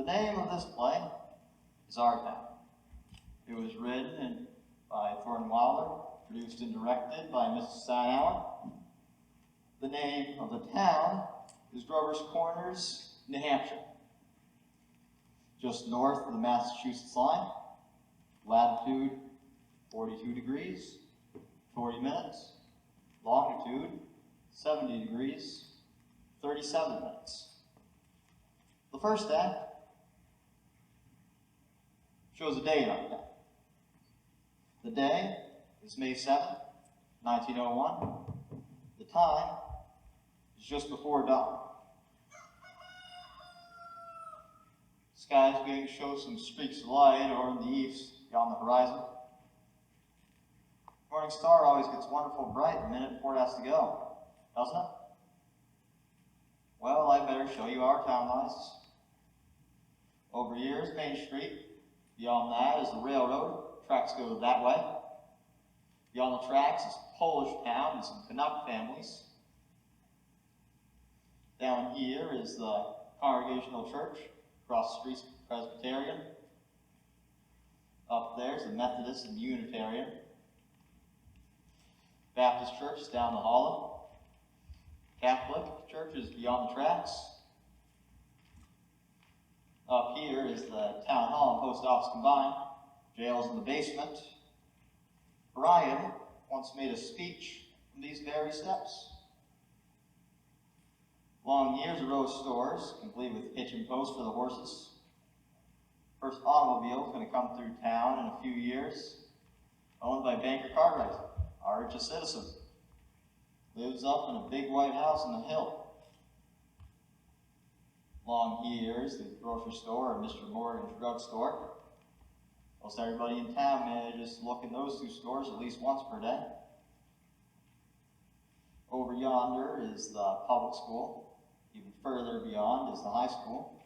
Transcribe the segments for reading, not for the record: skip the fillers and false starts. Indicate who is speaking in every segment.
Speaker 1: name of this play is Our Town. It was written by Thornton, produced and directed by Mrs. Steinauer. The name of the town is Grover's Corners, New Hampshire. Just north of the Massachusetts line, latitude 42 degrees, 40 minutes, longitude 70 degrees, 37 minutes. The first act shows a day in our town. The day is May 7th, 1901. The time is just before dawn. The sky is beginning to show some streaks of light over in the east beyond the horizon. The morning star always gets wonderful bright the minute before it has to go, doesn't it? Well, I better show you our town lights. Over here is Main Street. Beyond that is the railroad. Tracks go that way. Beyond the tracks is a Polish town and some Canuck families. Down here is the Congregational Church. Across the street's Presbyterian. Up there's the Methodist and Unitarian. Baptist Church is down the hollow. Catholic Church is beyond the tracks. Up here is the town hall and post office combined. Jail's in the basement. Brian once made a speech from these very steps. Along here's a row of stores, complete with hitching posts for the horses. First automobile is going to come through town in a few years. Owned by Banker Cartwright, our richest citizen. Lives up in a big white house on the hill. Along here is the grocery store and Mr. Morgan's drugstore. Most everybody in town manages to look in those two stores at least once per day. Over yonder is the public school. Even further beyond is the high school.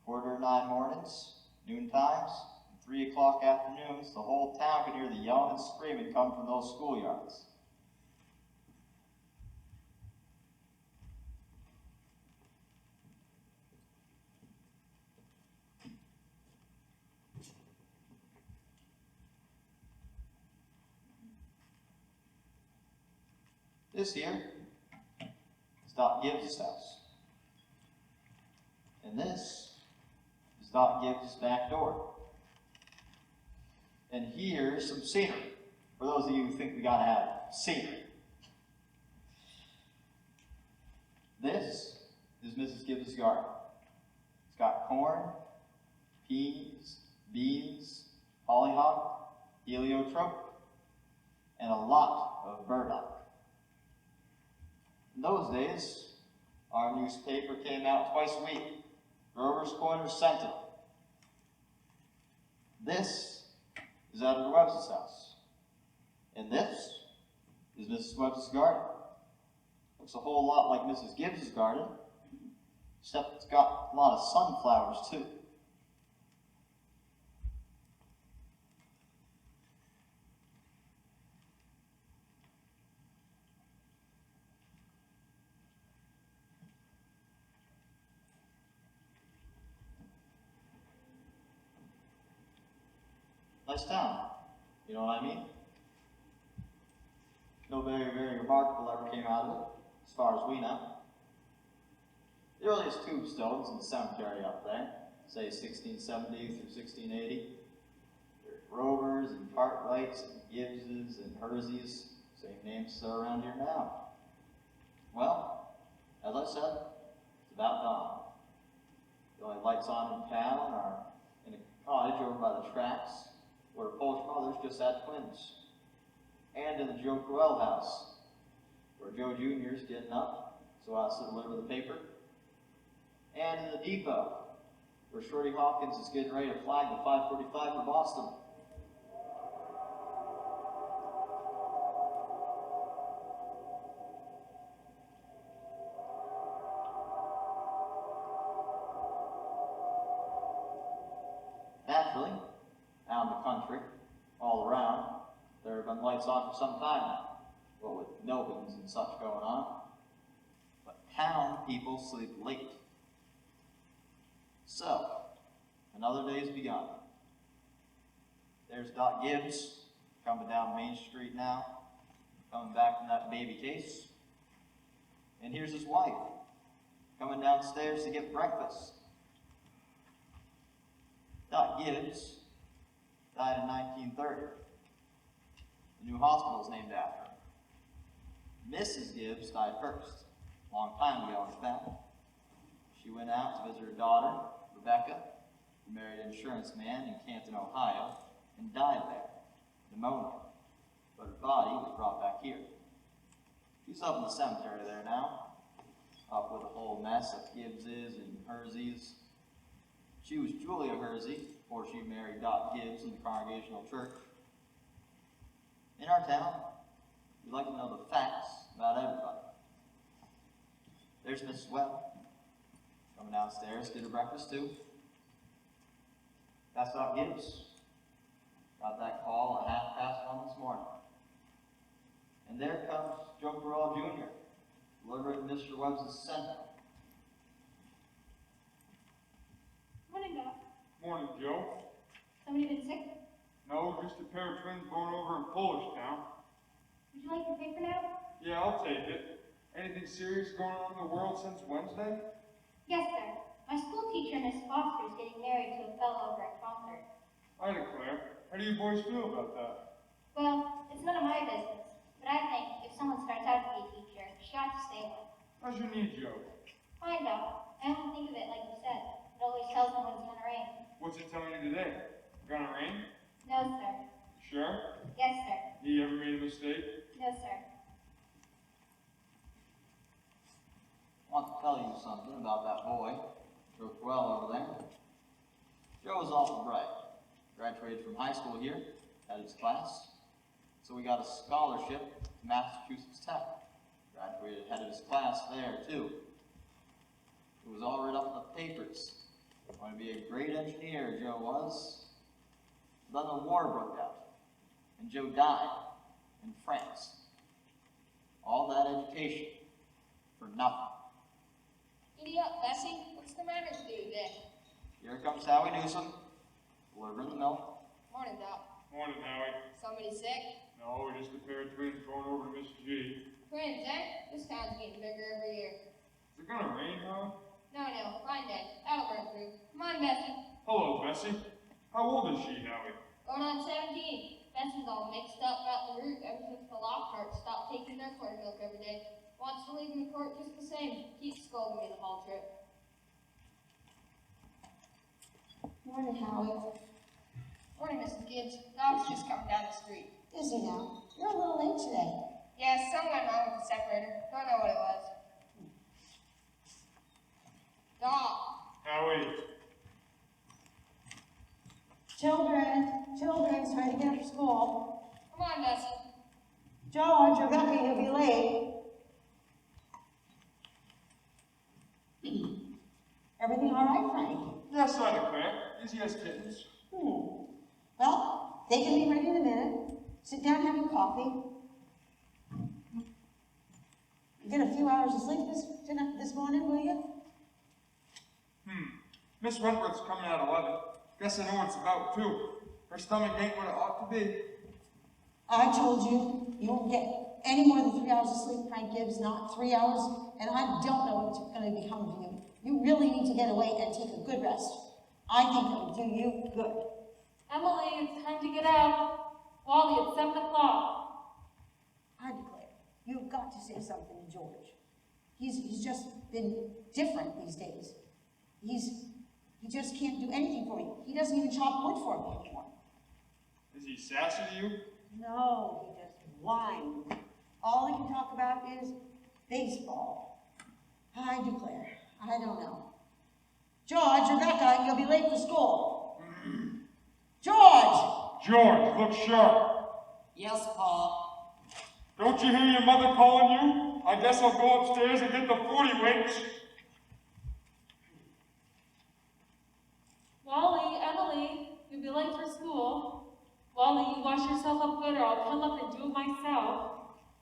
Speaker 1: 8:45 mornings, noon times, and 3 o'clock afternoons, the whole town can hear the yelling and screaming come from those schoolyards. This here is Doc Gibbs' house. And this is Doc Gibbs' back door. And here's some scenery, for those of you who think we gotta have scenery. This is Mrs. Gibbs' garden. It's got corn, peas, beans, hollyhock, heliotrope, and a lot of burdock. In those days, our newspaper came out twice a week, Grover's Corners Sentinel. This is Editor Webb's house. And this is Mrs. Webb's garden. Looks a whole lot like Mrs. Gibbs' garden, except it's got a lot of sunflowers too. Nice town, you know what I mean? No very remarkable ever came out of it, as far as we know. The earliest tombstones in the cemetery up there, say 1670 through 1680. There's Rovers and Cartwrights and Gibbses and Herseys, same names around here now. Well, as I said, it's about dawn. The only lights on in town are in a cottage over by the tracks, where Polish mothers just had twins, and in the Joe Crowell house, where Joe Jr. is getting up so as to deliver the paper, and in the depot, where Shorty Hawkins is getting ready to flag the 545 for Boston. Naturally, out in the country, all around, there have been lights on for some time now, what with milkings and such going on. But town people sleep late. So, Another day's begun. There's Doc Gibbs coming down Main Street now, coming back from that baby case. And here's his wife coming downstairs to get breakfast. Doc Gibbs died in 1930. The new hospital is named after him. Mrs. Gibbs died first, a long time ago in fact. She went out to visit her daughter, Rebecca, who married an insurance man in Canton, Ohio, and died there, pneumonia. But her body was brought back here. She's up in the cemetery there now, up with a whole mess of Gibbses and Herseys. She was Julia Hersey before she married Doc Gibbs in the Congregational Church. In our town, we like to know the facts about everybody. There's Mrs. Webb, coming downstairs to get her breakfast too. That's Doc Gibbs. Got that call at 1:30 this morning. And there comes Joe Burrell Jr., delivering Mr. Webb's center.
Speaker 2: Morning, Doc.
Speaker 3: Morning, Joe.
Speaker 2: Somebody been sick?
Speaker 3: No, just a pair of twins born over in Polish Town.
Speaker 2: Would you like the paper now?
Speaker 3: Yeah, I'll take it. Anything serious going on in the world since Wednesday?
Speaker 2: Yes, sir. My school teacher, Miss Foster, is getting married to a fellow over at Concord.
Speaker 3: I declare. How do you boys feel about that?
Speaker 2: Well, it's none of my business, but I think if someone starts out to be a teacher, she ought to stay one.
Speaker 3: How's your knee, Joe?
Speaker 2: Fine, Doc. I don't think of it like you said. It always tells me when it's going to rain.
Speaker 3: What's it telling you today? Gonna rain?
Speaker 2: No, sir.
Speaker 3: Sure?
Speaker 2: Yes, sir.
Speaker 3: You ever made a mistake?
Speaker 2: No, sir.
Speaker 1: I want to tell you something about that boy, Joe Burrell over there. Joe was awful bright. Graduated from high school here, had his class. So we got a scholarship to Massachusetts Tech. Graduated head of his class there, too. It was all written up in the papers. Going to be a great engineer, Joe was. Then the war broke out, and Joe died in France. All that education for nothing.
Speaker 4: Giddy up, Bessie. What's the matter with you today?
Speaker 1: Here comes Howie Newsom, delivering the milk.
Speaker 4: Morning, Doc.
Speaker 3: Morning, Howie.
Speaker 4: Somebody sick?
Speaker 3: No, just a pair of twins born over to Miss G.
Speaker 4: Twins, eh? This town's getting bigger every year.
Speaker 3: Is it gonna rain, Howie?
Speaker 4: No, fine day. That'll burn through. Come on, Bessie.
Speaker 3: Hello, Bessie. How old is she, Howie?
Speaker 4: Going on 17. Bessie's all mixed up about the root ever since the Lockharts stopped taking their quarter milk every day. Wants to leave in the court just the same. Keeps scolding me the whole trip.
Speaker 5: Morning, Howie.
Speaker 4: Morning, Mrs. Gibbs. Doc's just coming down the street.
Speaker 5: Is he now? You're a little late today.
Speaker 4: Yeah, something went wrong with the separator. Don't know what it was. Doc.
Speaker 3: Howie.
Speaker 5: Children, it's time to get up for school.
Speaker 4: Come on, Bessie.
Speaker 5: George, Rebecca, you'll be late. Everything all right, Frank?
Speaker 3: Yes, I declare. Easy as kittens.
Speaker 5: Well, they can be ready in a minute. Sit down, have your coffee. You get a few hours of sleep this morning, will you?
Speaker 3: Miss Wentworth's coming at 11. Guess I know what it's about, too. Her stomach ain't what it ought to be.
Speaker 5: I told you, you won't get any more than 3 hours of sleep, Frank Gibbs, not 3 hours, and I don't know what's going to become of you. You really need to get away and take a good rest. I think it will do you good.
Speaker 6: Emily, it's time to get out. Wally, it's 7 o'clock.
Speaker 5: I declare, you've got to say something to George. He's just been different these days. He just can't do anything for me. He doesn't even chop wood for me anymore.
Speaker 3: Is he sassy to you?
Speaker 5: No, he just whines. All he can talk about is baseball. I declare, I don't know. George, Rebecca, you'll be late for school. George!
Speaker 3: George, look sharp.
Speaker 1: Yes, Pa.
Speaker 3: Don't you hear your mother calling you? I guess I'll go upstairs and get the 40 winks.
Speaker 6: Wally, Emily, you'll be late for school. Wally, you wash yourself up good or I'll come up and do it myself.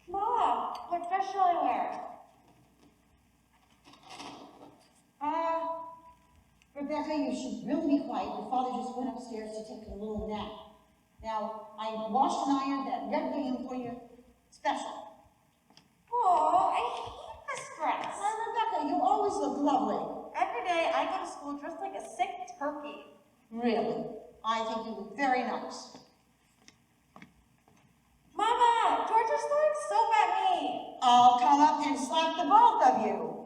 Speaker 5: Mom, what dress shall I wear? Rebecca, you should really be quiet. Your father just went upstairs to take a little nap. Now, I washed and ironed that red gingham for you, special.
Speaker 7: Oh, I hate the stress.
Speaker 5: Now, Rebecca, you always look lovely.
Speaker 7: Every day I go to school dressed like a sick turkey.
Speaker 5: Really? I think you look very nice.
Speaker 7: Mama, George is throwing soap at me.
Speaker 5: I'll come up and slap the both of you.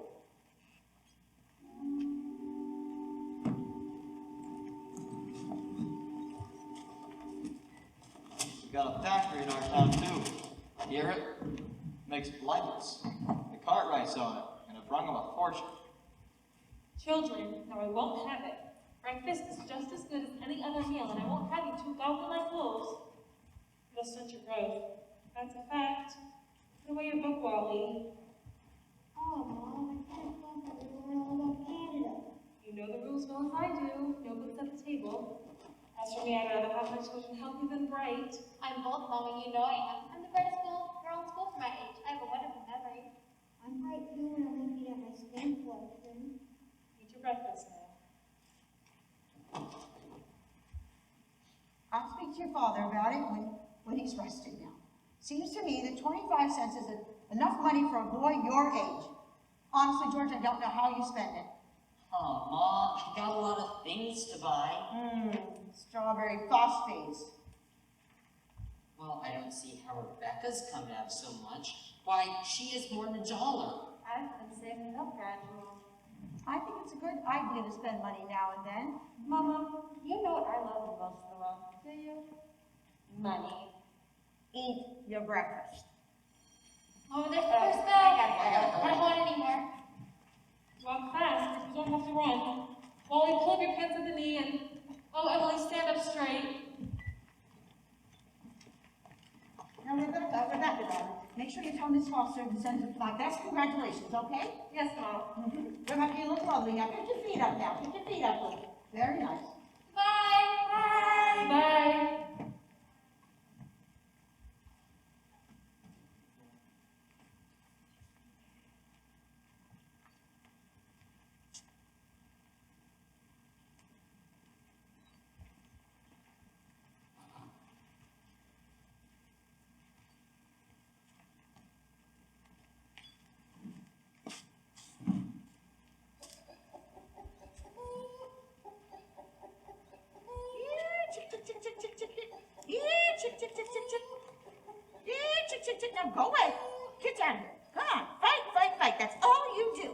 Speaker 1: We got a factory in our town too. Hear it? Makes blankets. The Cartwrights own it, and it brung them a fortune.
Speaker 6: Children, now I won't have it. Breakfast is just as good as any other meal, and I won't have you two gobble like wolves. It'll stunt your growth. That's a fact. Put away your book, Wally.
Speaker 2: Oh, Mom, I can't think of it when all about Canada.
Speaker 6: You know the rules well as I do. No books at the table. As for me, I'd rather have my children healthy than bright.
Speaker 2: I'm both, Mom, and you know I am. I'm the brightest girl in school for my age. I have a wonderful memory. I'm bright too, and I'll make you have my skin float soon.
Speaker 6: Eat your breakfast now.
Speaker 5: I'll speak to your father about it when he's rested now. Seems to me that 25 cents is enough money for a boy your age. Honestly, George, I don't know how you spend it.
Speaker 8: Oh, Ma, I got a lot of things to buy.
Speaker 5: Strawberry phosphates.
Speaker 8: Well, I don't see how Rebecca's come to have so much. Why, she is more than $1.
Speaker 2: I've been saving up gradually.
Speaker 5: I think it's a good idea to spend money now and then.
Speaker 7: Mama, you know what I love the most in the world, do you? Money.
Speaker 5: Eat your breakfast.
Speaker 2: Oh, there's the first bell. I don't want any more.
Speaker 6: Walk fast, you don't have to run. Wally, pull up your pants at the knee and... Oh, Emily, stand up straight.
Speaker 5: Now, Rebecca, darling, make sure you tell Miss Foster to send my best congratulations, okay?
Speaker 6: Yes, Mom.
Speaker 5: Rebecca, you look lovely. Now, put your feet up now. Put your feet up, please. Very nice.
Speaker 2: Bye. Bye.
Speaker 6: Bye.
Speaker 5: Now go away. Get down here. Come on. Fight. That's all you do.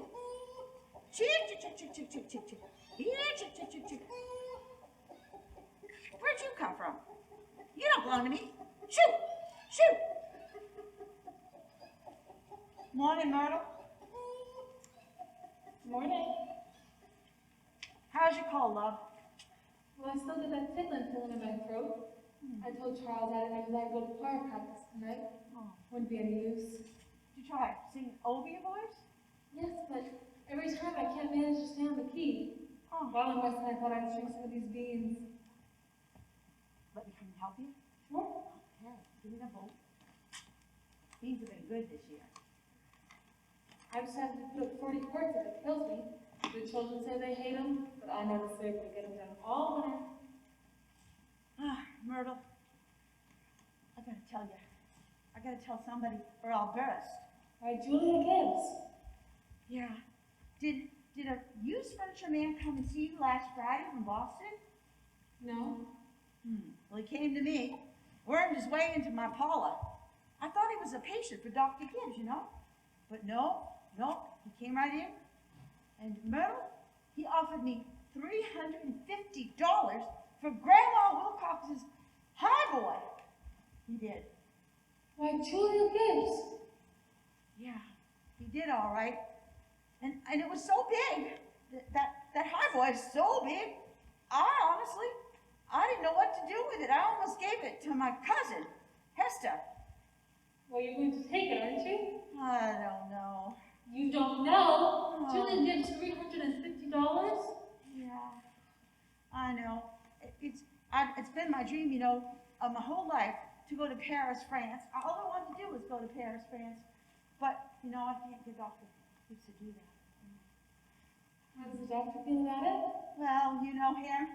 Speaker 5: Where'd you come from? You don't belong to me. Shoot. Morning, Myrtle.
Speaker 6: Morning.
Speaker 5: How's your cold, love?
Speaker 6: Well, I still get that tickling feeling in my throat. I told Charles that I was go to choir practice tonight. Wouldn't be any use.
Speaker 5: Did you try sing over your voice?
Speaker 6: Yes, but every time I can't manage to stay on the key. While in Weston, I thought I'd drink some of these beans.
Speaker 5: Let me come and help you.
Speaker 6: Sure.
Speaker 5: Okay, give me the bowl. Beans have been good this year.
Speaker 6: I just have to put 40 quarts if it kills me. The children say they hate them, but I know the safe to get them done all winter.
Speaker 5: Myrtle, I gotta tell you. I gotta tell somebody or I'll burst.
Speaker 6: Why, Julia Gibbs.
Speaker 5: Yeah. Did a used furniture man come and see you last Friday from Boston?
Speaker 6: No.
Speaker 5: Well, he came to me, wormed his way into my parlor. I thought he was a patient for Dr. Gibbs, you know. But no, he came right in. And Myrtle, he offered me $350 for Grandma Wilcox's high boy. He did.
Speaker 6: Why, Julia Gibbs.
Speaker 5: Yeah, he did all right. And it was so big. That high boy is so big. I didn't know what to do with it. I almost gave it to my cousin, Hester.
Speaker 6: Well, you're going to take it, aren't you?
Speaker 5: I don't know.
Speaker 6: You don't know? Julia Gibbs, $350?
Speaker 5: Yeah, I know. It's been my dream, you know, of my whole life to go to Paris, France. All I want to do is go to Paris, France. But, you know, I can't get Dr. Gibbs to do that.
Speaker 6: How does the doctor feel about it?
Speaker 9: Well, you know him.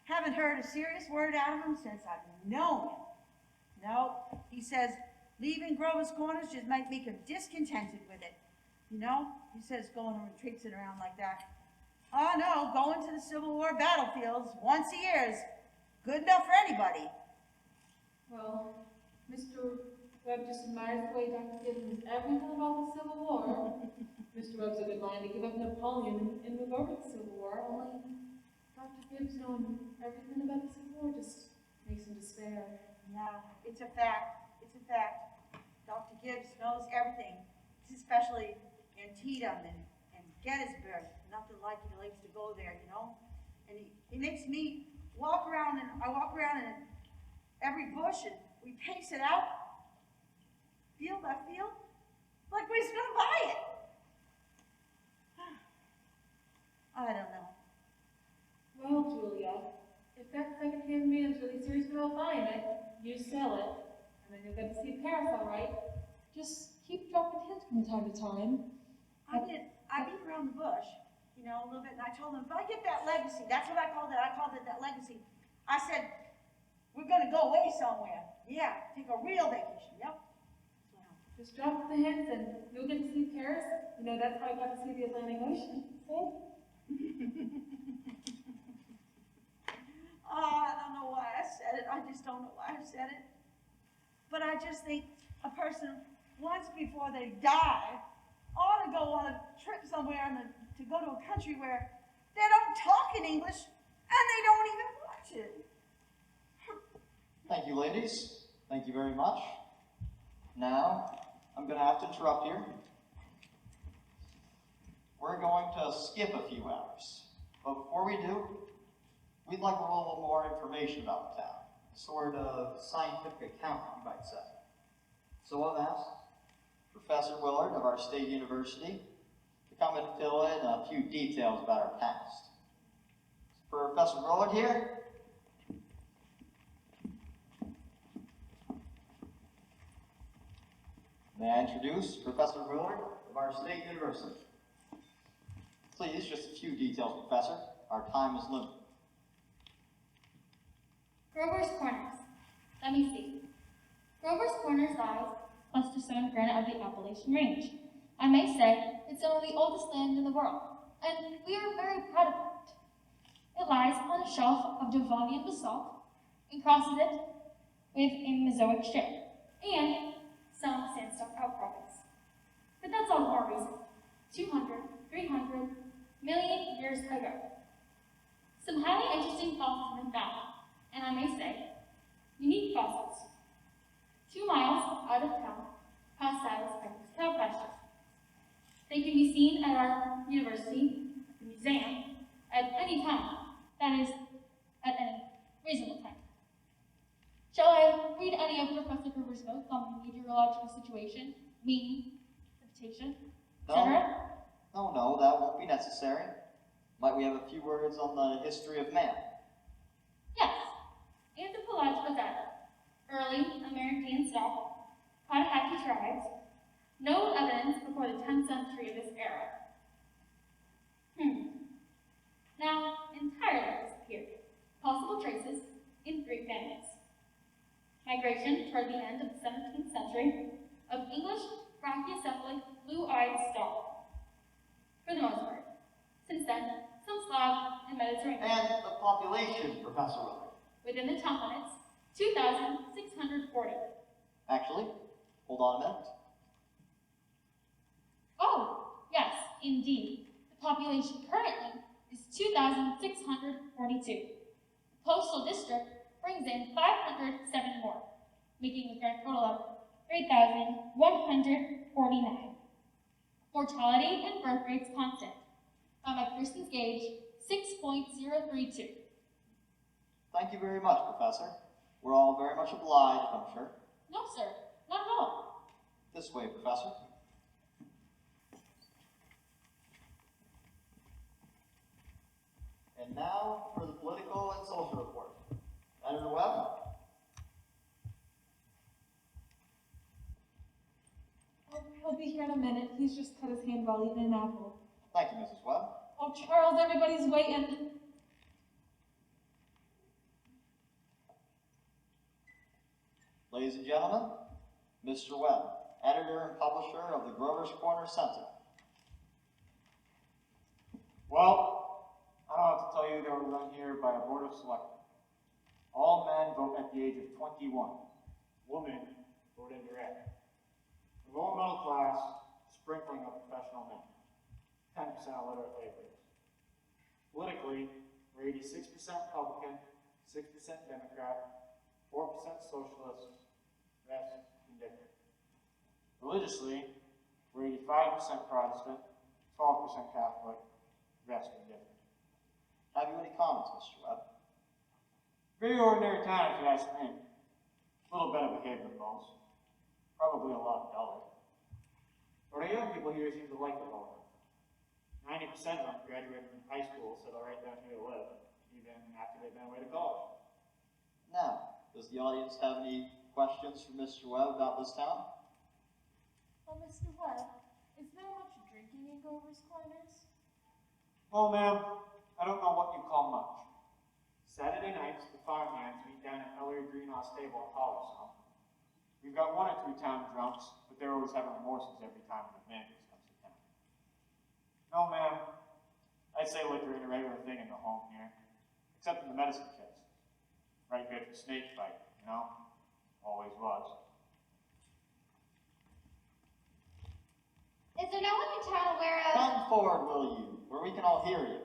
Speaker 9: Haven't heard a serious word out of him since I've known him. No, he says leaving Grover's Corners just might make him discontented with it. You know, he says going and traipsing around like that. Oh no, going to the Civil War battlefields once a year is good enough for anybody.
Speaker 6: Well, Mr. Webb just admires the way Dr. Gibbs knows everything about the Civil War. Mr. Webb's a good man to give up Napoleon and move over to the Civil War, only Dr. Gibbs knowing everything about the Civil War just makes him despair.
Speaker 9: Yeah, it's a fact. It's a fact. Dr. Gibbs knows everything, especially Antietam and Gettysburg. Nothing like he likes to go there, you know? And he makes me walk around, and I walk around in every bush, and we pace it out, field by field, like we're gonna buy it. I don't know.
Speaker 6: Well, Julia, if that second-hand man's really serious about buying it, you sell it, and then you'll get to see Paris, all right? Just keep dropping hints from time to time.
Speaker 9: I beat around the bush, you know, a little bit, and I told him, if I get that legacy, that's what I called it that legacy. I said, we're gonna go away somewhere. Yeah, take a real vacation, yep.
Speaker 6: Just drop the hints and you'll get to see Paris. You know, that's how I got to see the Atlantic Ocean. See?
Speaker 9: Oh, I don't know why I said it. I just don't know why I said it. But I just think a person, once before they die, ought to go on a trip somewhere to go to a country where they don't talk in English and they don't even watch it.
Speaker 1: Thank you, ladies. Thank you very much. Now, I'm going to have to interrupt here. We're going to skip a few hours. But before we do, we'd like a little more information about the town. Sort of scientific account, you might say. So I've asked Professor Willard of our state university to come and fill in a few details about our past. Professor Willard here. May I introduce Professor Willard of our state university. Please, just a few details, Professor. Our time is limited.
Speaker 4: Grover's Corners. Let me see. Grover's Corners lies west of stone granite of the Appalachian Range. I may say it's some of the oldest land in the world, and we are very proud of it. It lies on a shelf of Devonian basalt and crosses it with a Mesoic strip and some sandstone outcroppings. But that's all more recent. 200, 300 million years ago. Some highly interesting fossils have been found, and I may say, unique fossils. 2 miles out of town, past Silas Springs cow pasture. They can be seen at our university, the museum, at any time. That is, at any reasonable time. Shall I read any of Professor Gruber's notes on the meteorological situation, mean, precipitation, etc.?
Speaker 1: No, that won't be necessary. Might we have a few words on the history of man?
Speaker 4: Yes. Anthropological data. Early American stock, Cotacachi tribes. No evidence before the 10th century of this era. Now, entirely disappeared. Possible traces in 3 families. Migration toward the end of the 17th century of English brachiocephalic blue-eyed stock. For the most part. Since then, some Slav and Mediterranean.
Speaker 1: And the population, Professor Willard.
Speaker 4: Within the town limits, 2,640.
Speaker 1: Actually, hold on a minute.
Speaker 4: Oh, yes, indeed. The population currently is 2,642. The postal district brings in 507 more, making the grand total of 3,149. Mortality and birth rates constant. By McPherson's gauge, 6.032.
Speaker 1: Thank you very much, Professor. We're all very much obliged, I'm sure.
Speaker 4: No, sir, not at all.
Speaker 1: This way, Professor. And now for the political and social report. Editor Webb.
Speaker 6: He'll be here in a minute. He's just cut his hand while eating an apple.
Speaker 1: Thank you, Mrs. Webb.
Speaker 6: Oh, Charles, everybody's waiting.
Speaker 1: Ladies and gentlemen, Mr. Webb, editor and publisher of the Grover's Corner Center.
Speaker 10: Well, I don't have to tell you that we're run here by a board of selectmen. All men vote at the age of 21. Women vote indirect. The lower middle class, sprinkling of professional men. 10% illiterate laborers. Politically, we're 86% Republican, 6% Democrat, 4% Socialist, rest indifferent. Religiously, we're 85% Protestant, 12% Catholic, rest indifferent.
Speaker 1: Have you any comments, Mr. Webb?
Speaker 10: Very ordinary town, if you ask me. A little better behaved than most. Probably a lot duller. But our young people here seem to like it all. 90% of them graduated from high school, so they're right down here to live, even after they've been away to college.
Speaker 1: Now, does the audience have any questions for Mr. Webb about this town?
Speaker 7: Well, Mr. Webb, is there much drinking in Grover's Corners?
Speaker 10: Well, ma'am, I don't know what you call much. Saturday nights, the farmhands meet down at Ellery Greenhouse Stable in Collarstone. We've got one or two town drunks, but they're always having remorses every time the managers comes to town. No, ma'am, I'd say liquor ain't a regular thing in the home here, except in the medicine case. Right good for snake fight, you know? Always was.
Speaker 2: Is there no one in town aware of?
Speaker 1: Come forward, will you, where we can all hear you.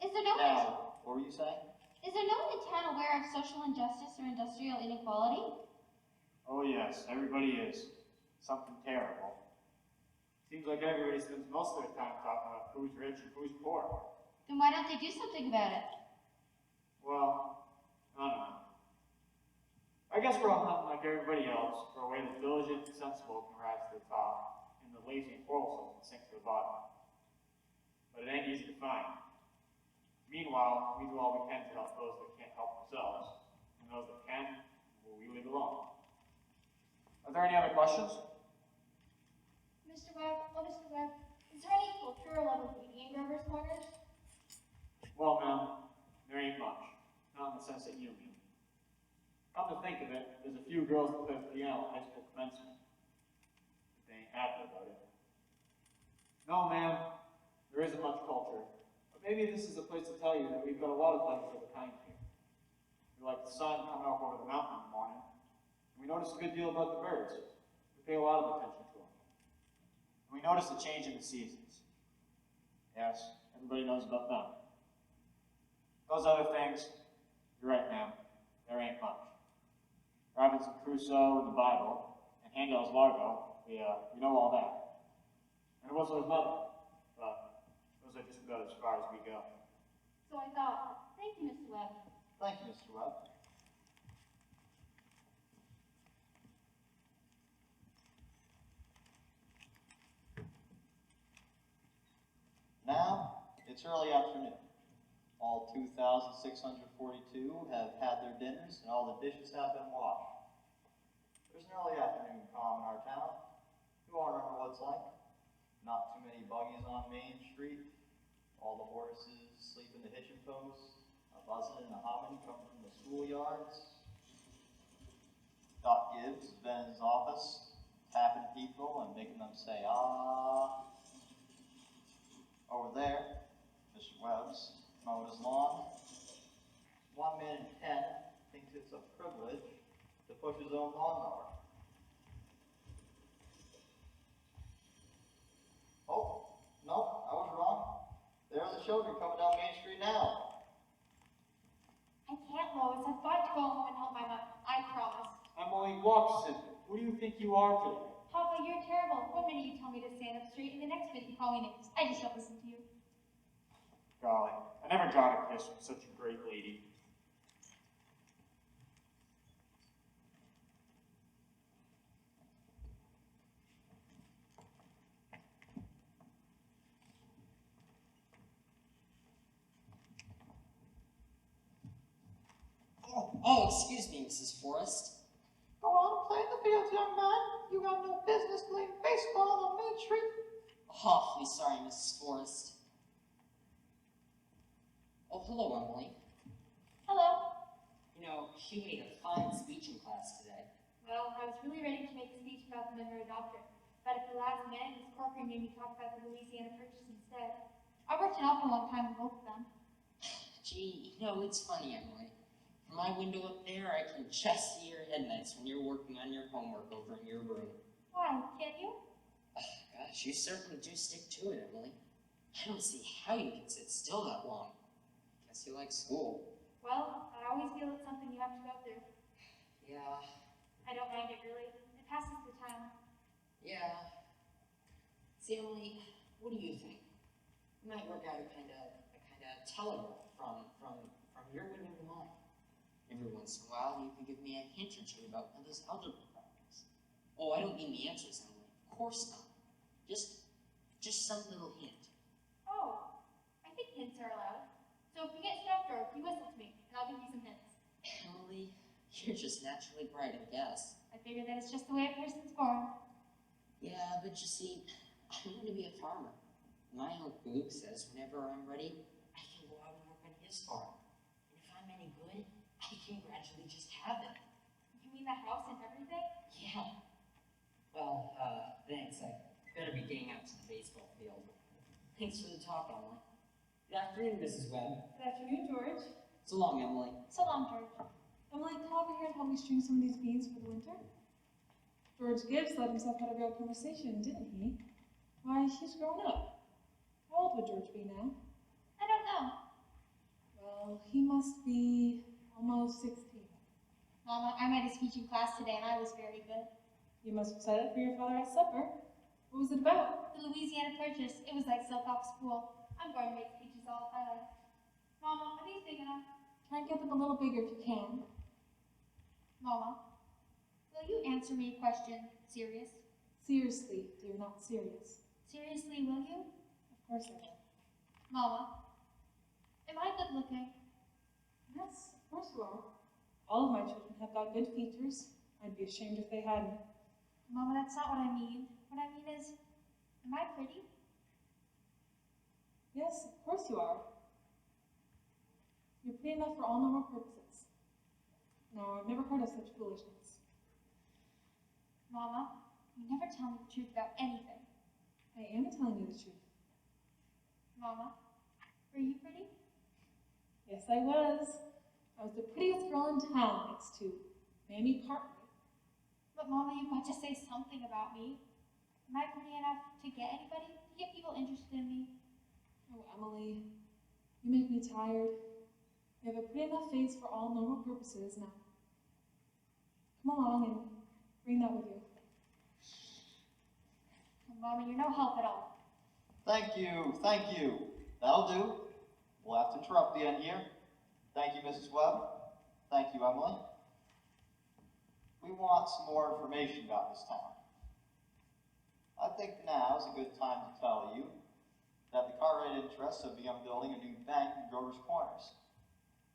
Speaker 2: Is there no one?
Speaker 1: Now, what were you saying?
Speaker 2: Is there no one in town aware of social injustice or industrial inequality?
Speaker 10: Oh yes, everybody is. Something terrible. Seems like everybody spends most of their time talking about who's rich and who's poor.
Speaker 2: Then why don't they do something about it?
Speaker 10: Well, I don't know. I guess we're all hunting like everybody else for a way that diligent and sensible can rise to the top, and the lazy and quarrelsome can sink to the bottom. But it ain't easy to find. Meanwhile, we do all we can to help those that can't help themselves, and those that can, well, we leave alone. Are there any other questions?
Speaker 2: Mr. Webb, is there any culture or love of beauty in Grover's Corners?
Speaker 10: Well, ma'am, there ain't much. Not in the sense that you mean. Come to think of it, there's a few girls that play the piano at high school commencement. But they ain't happy about it. No, ma'am, there isn't much culture. But maybe this is a place to tell you that we've got a lot of things of the kind here. We like the sun coming up over the mountain in the morning. And we notice a good deal about the birds. We pay a lot of attention to them. And we notice the change in the seasons. Yes, everybody knows about them. Those other things, you're right, ma'am, there ain't much. Robinson Crusoe and the Bible, and Handel's Largo, we know all that. And also his mother, but those are just about as far as we go.
Speaker 2: So I thought. Thank you, Mr. Webb.
Speaker 1: Thank you, Mr. Webb. Now, it's early afternoon. All 2,642 have had their dinners and all the dishes have been washed. There's an early afternoon calm in our town. You all remember what it's like? Not too many buggies on Main Street. All the horses sleep in the hitching posts. A buzzing and a humming coming from the schoolyards. Doc Gibbs has been in his office, tapping people and making them say, ah. Over there, Mr. Webb's mowing his lawn. 1 man in 10 thinks it's a privilege to push his own lawnmower. Oh, no, I was wrong. There's the children coming down Main Street now.
Speaker 2: I can't, Lois. I've got to go home and help my mother. I promise.
Speaker 10: Emily Watson, who do you think you are today?
Speaker 2: Papa, you're terrible. One minute you tell me to stand up straight, and the next minute you call me names. I just don't listen to you.
Speaker 10: Golly, I never got a kiss from such a great lady.
Speaker 8: Oh, excuse me, Mrs. Forrest.
Speaker 1: Go on and play in the fields, young man. You have no business playing baseball on Main Street.
Speaker 8: Awfully sorry, Mrs. Forrest. Oh, hello, Emily.
Speaker 4: Hello.
Speaker 8: You know, she made a fine speech in class today.
Speaker 2: Well, I was really ready to make a speech about the memory doctor, but at the last minute, Miss Corcoran made me talk about the Louisiana Purchase instead. I worked an awful long time in both of them.
Speaker 8: Gee, you know, it's funny, Emily. From my window up there, I can just see your headlights when you're working on your homework over in your room.
Speaker 2: Why, can't you?
Speaker 8: Gosh, you certainly do stick to it, Emily. I don't see how you can sit still that long. Guess you like school.
Speaker 2: Well, I always feel it's something you have to go through.
Speaker 8: Yeah,
Speaker 2: I don't mind it, really. It passes the time.
Speaker 8: yeah. See, Emily, what do you think? We might work out a kind of telegraph from your window to mine. Every once in a while, you could give me a hint or two about one of those algebra problems. Oh, I don't mean the answers, Emily. Of course not. Just some little hint.
Speaker 2: Oh, I think hints are allowed. So if you get stumped or if you whistle to me, and I'll give you some hints.
Speaker 8: Emily, you're just naturally bright, I guess.
Speaker 2: I figure that it's just the way a person's born.
Speaker 8: Yeah, but you see, I'm going to be a farmer. My Uncle Luke says whenever I'm ready, I can go out and work on his farm. And if I'm any good, I can gradually just have it.
Speaker 2: You mean the house and everything?
Speaker 8: Yeah. Well, thanks. I better be getting out to the baseball field. Thanks for the talk, Emily. Good afternoon, Mrs. Webb.
Speaker 6: Good afternoon, George.
Speaker 8: So long, Emily.
Speaker 2: So long, George.
Speaker 6: Emily, come over here and help me string some of these beans for the winter. George Gibbs let himself have a real conversation, didn't he? Why, he's grown up. How old would George be now?
Speaker 2: I don't know.
Speaker 6: Well, he must be almost 16.
Speaker 2: Mama, I made a speech in class today and I was very good.
Speaker 6: You must have said it for your father at supper. What was it about?
Speaker 2: The Louisiana Purchase, it was like silk off spool. I'm going to make speeches all my life. Mama, are these big enough?
Speaker 6: Try and get them a little bigger if you can.
Speaker 2: Mama, will you answer me a question? Serious?
Speaker 6: Seriously, dear, not serious.
Speaker 2: Seriously, will you?
Speaker 6: Of course I will.
Speaker 2: Mama, am I good looking?
Speaker 6: Yes, of course you are. All of my children have got good features. I'd be ashamed if they hadn't.
Speaker 2: Mama, that's not what I mean. What I mean is, am I pretty?
Speaker 6: Yes, of course you are. You're pretty enough for all normal purposes. Now, I've never heard of such foolishness.
Speaker 2: Mama, you never tell me the truth about anything.
Speaker 6: I am telling you the truth.
Speaker 2: Mama, were you pretty?
Speaker 6: Yes, I was. I was the prettiest girl in town next to Mamie Cartwright.
Speaker 2: But Mama, you've got to say something about me. Am I pretty enough to get anybody? To get people interested in me?
Speaker 6: Oh, Emily, you make me tired. You have a pretty enough face for all normal purposes now. Come along and bring that with you.
Speaker 2: Oh, Mama, you're no help at all.
Speaker 1: Thank you, thank you. That'll do. We'll have to interrupt the end here. Thank you, Mrs. Webb. Thank you, Emily. We want some more information about this town. I think now is a good time to tell you that the Cartwright interests have begun building a new bank in Grover's Corners.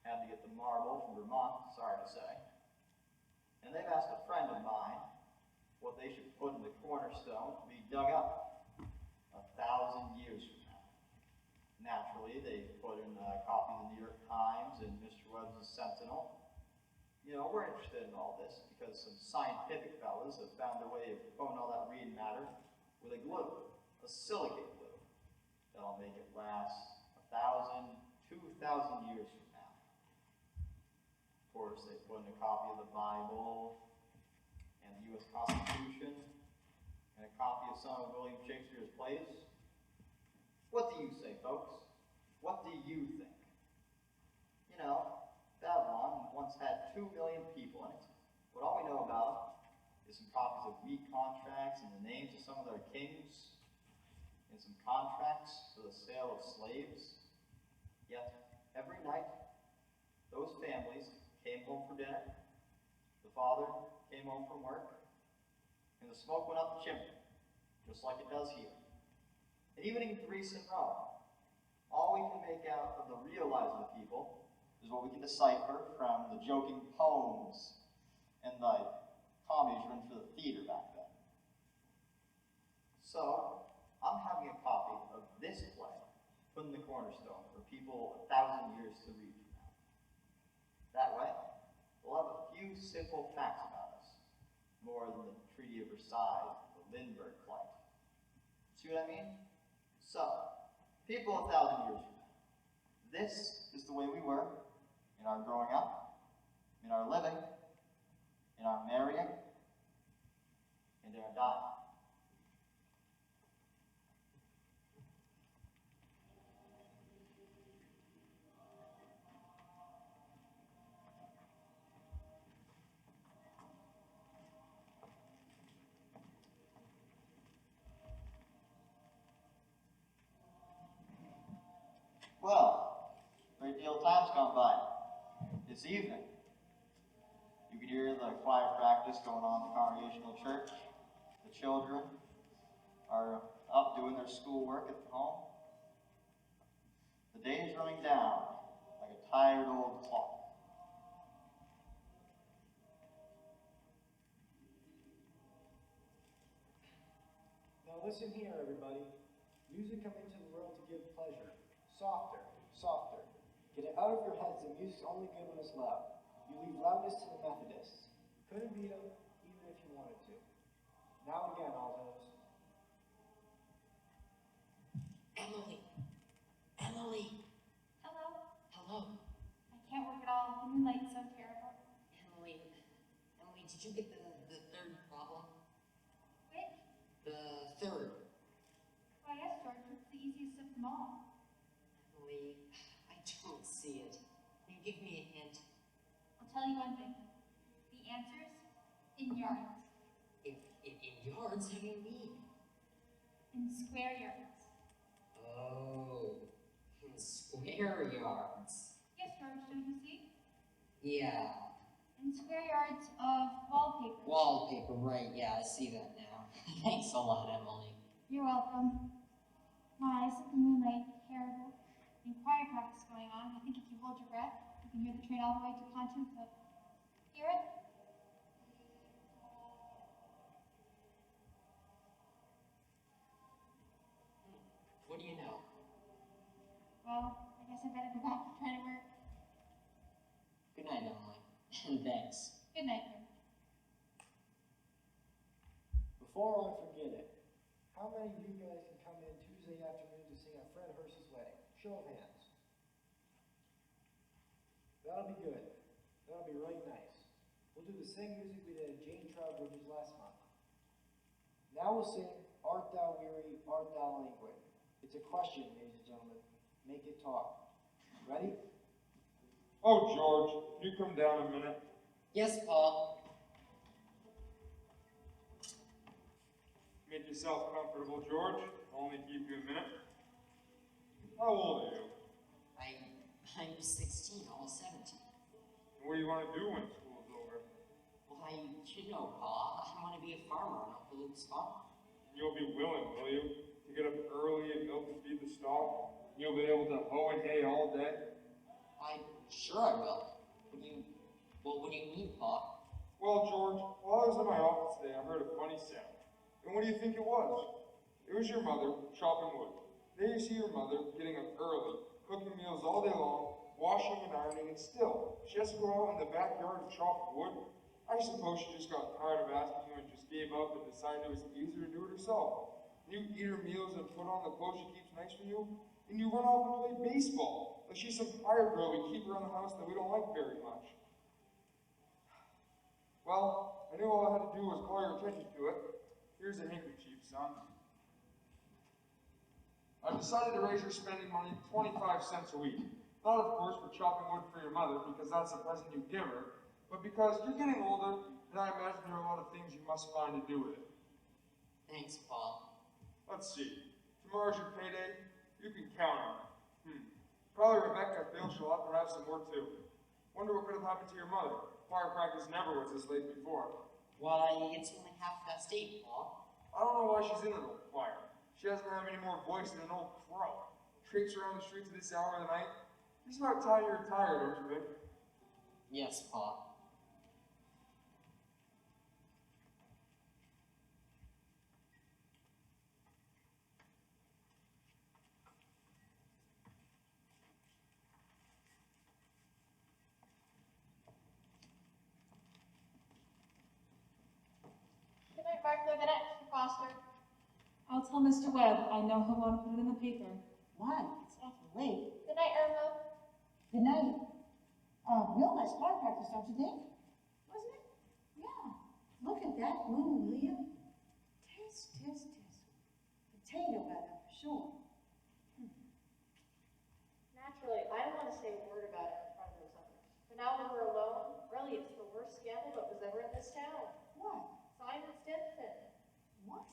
Speaker 1: Had to get the marble from Vermont, sorry to say. And they've asked a friend of mine what they should put in the cornerstone to be dug up 1,000 years from now. Naturally, they put in a copy of the New York Times and Mr. Webb's Sentinel. You know, we're interested in all this because some scientific fellas have found a way of coating all that reading matter with a glue, a silicate glue, that'll make it last 1,000, 2,000 years from now. Of course, they put in a copy of the Bible and the U.S. Constitution and a copy of some of William Shakespeare's plays. What do you say, folks? What do you think? You know, Babylon once had 2 million people in it, but all we know about is some copies of wheat contracts and the names of some of their kings, and some contracts for the sale of slaves. Yet, every night, those families came home for dinner, the father came home from work, and the smoke went up the chimney, just like it does here. And even in Greece and Rome, all we can make out of the real lives of the people is what we can decipher from the joking poems and the comedies written for the theater back then. So, I'm having a copy of this play put in the cornerstone for people 1,000 years to read from now. That way, we'll have a few simple facts about us, more than the Treaty of Versailles, the Lindbergh Flight. See what I mean? So, people 1,000 years from now. This is the way we were in our growing up, in our living, in our marrying, and in our dying. Well, a great deal of time's gone by. It's evening. You can hear the choir practice going on in the Congregational Church. The children are up doing their schoolwork at home. The day is running down like a tired old clock.
Speaker 11: Now listen here, everybody. Music come into the world to give pleasure. Softer, softer. Get it out of your heads that music's only good when it's loud. You leave loudness to the Methodists. Couldn't beat them, even if you wanted to. Now again, Altos.
Speaker 8: Emily. Emily.
Speaker 4: Hello?
Speaker 8: Hello.
Speaker 4: I can't work at all. The moonlight's so terrible.
Speaker 8: Emily, did you get the third problem?
Speaker 4: Which?
Speaker 8: The third.
Speaker 4: Why, yes, George. It's the easiest of them all.
Speaker 8: Emily, I don't see it. Can you give me a hint?
Speaker 4: I'll tell you one thing. The answer's in yards.
Speaker 8: In yards? How do you mean?
Speaker 4: In square yards.
Speaker 8: Oh, in square yards.
Speaker 4: Yes, George, don't you see?
Speaker 8: Yeah.
Speaker 4: In square yards of wallpaper.
Speaker 8: Wallpaper, right, yeah, I see that now. Thanks a lot, Emily.
Speaker 4: You're welcome. My eyes at the moonlight, terrible. And choir practice going on. I think if you hold your breath, you can hear the train all the way to Pontoon. Hear it?
Speaker 8: What do you know?
Speaker 4: Well, I guess I better go back and try to work.
Speaker 8: Good night, Emily. And thanks.
Speaker 4: Good night, Grim.
Speaker 11: Before I forget it, how many of you guys can come in Tuesday afternoon to sing at Fred Hurst's wedding? Show of hands. That'll be good. That'll be right nice. We'll do the same music we did at Jane Trowbridge's last month. Now we'll sing Art Thou Weary, Art Thou Languid. It's a question, ladies and gentlemen. Make it talk. Ready?
Speaker 3: Oh, George, can you come down a minute?
Speaker 8: Yes, Paul.
Speaker 3: Make yourself comfortable, George. I'll only keep you a minute. How old are you?
Speaker 8: I'm 16, almost 17.
Speaker 3: And what do you want to do when school's over?
Speaker 8: Well, I should know, Paul. I want to be a farmer on Uncle Luke's farm.
Speaker 3: You'll be willing, will you, to get up early and milk and feed the stock? You'll be able to hoe and hay all day?
Speaker 8: Sure I will. What do you mean, Paul?
Speaker 3: Well, George, while I was in my office today, I heard a funny sound. And what do you think it was? It was your mother chopping wood. There you see your mother getting up early, cooking meals all day long, washing and ironing, and still, she has to go out in the backyard and chop wood. I suppose she just got tired of asking you and just gave up and decided it was easier to do it herself. You eat her meals and put on the clothes she keeps nice for you, and you run off and play baseball. Like she's some hired girl we keep around the house that we don't like very much. Well, I knew all I had to do was call your attention to it. Here's a handkerchief, son. I've decided to raise your spending money 25 cents a week. Not, of course, for chopping wood for your mother, because that's the present you give her, but because you're getting older, and I imagine there are a lot of things you must find to do with it.
Speaker 8: Thanks, Paul.
Speaker 3: Let's see. Tomorrow's your payday. You can count on it. Probably Rebecca feels she'll have to have some more too. Wonder what could have happened to your mother. Choir practice never was this late before.
Speaker 8: Why, it's only 8:30, Paul.
Speaker 3: I don't know why she's in an old choir. She doesn't have any more voice than an old crow. Traipse around the streets at this hour of the night. It's about time you're tired, don't you think?
Speaker 8: Yes, Paul.
Speaker 2: to park there the next, Mr. Foster.
Speaker 6: I'll tell Mr. Webb. I know he'll want to put it in the paper.
Speaker 5: Why? It's awful late.
Speaker 2: Good night, Irma.
Speaker 5: Good night. Real nice bar practice, don't you think? Wasn't it? Yeah. Look at that moon, will you? Tisk, tisk, tisk. Potato weather, for sure.
Speaker 12: Naturally, I don't want to say a word about it in front of those others. But now that we're alone, really, it's the worst scandal that was ever in this town.
Speaker 5: What?
Speaker 12: Simon Stinson.
Speaker 5: What?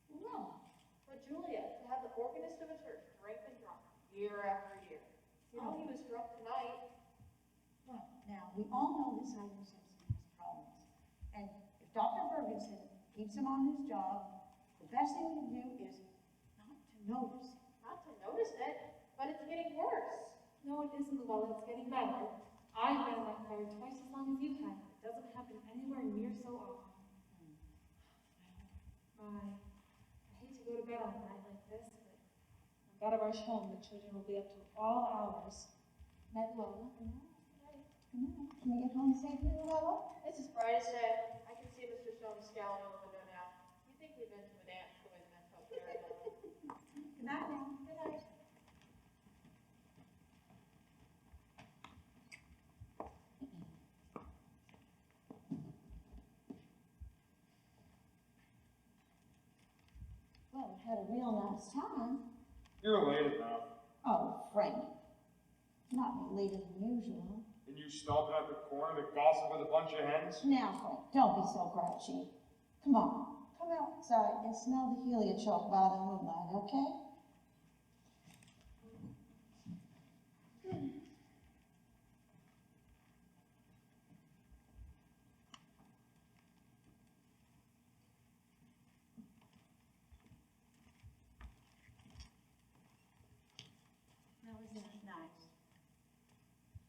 Speaker 5: No.
Speaker 12: But Julia, to have the organist of a church drink and drunk year after year. You know he was drunk tonight.
Speaker 5: Well, now, we all know that Simon Simpson has problems. And if Dr. Ferguson keeps him on his job, the best thing we can do is not to notice it.
Speaker 12: Not to notice it, but it's getting worse.
Speaker 6: No, it isn't, Luella. It's getting better. I've been in that choir twice as long as you have. It doesn't happen anywhere near so often. I hate to go to bed on a night like this, but I've got to rush home. The children will be up till all hours. Night, Luella.
Speaker 5: Good night. Can you get home safely, Luella?
Speaker 12: It's his brightest day. I can see Mr. Stone scowling out the window now. You think we've been to a dance the way the men felt there?
Speaker 5: Good night now.
Speaker 12: Good night.
Speaker 5: Well, we had a real nice time.
Speaker 3: You're late enough.
Speaker 5: Oh, Frank. Not any later than usual.
Speaker 3: And you stopping at the corner to gossip with a bunch of hens?
Speaker 5: Now, Frank, don't be so grouchy. Come on, come outside and smell the heliotrope by the moonlight, okay? Now, isn't it nice?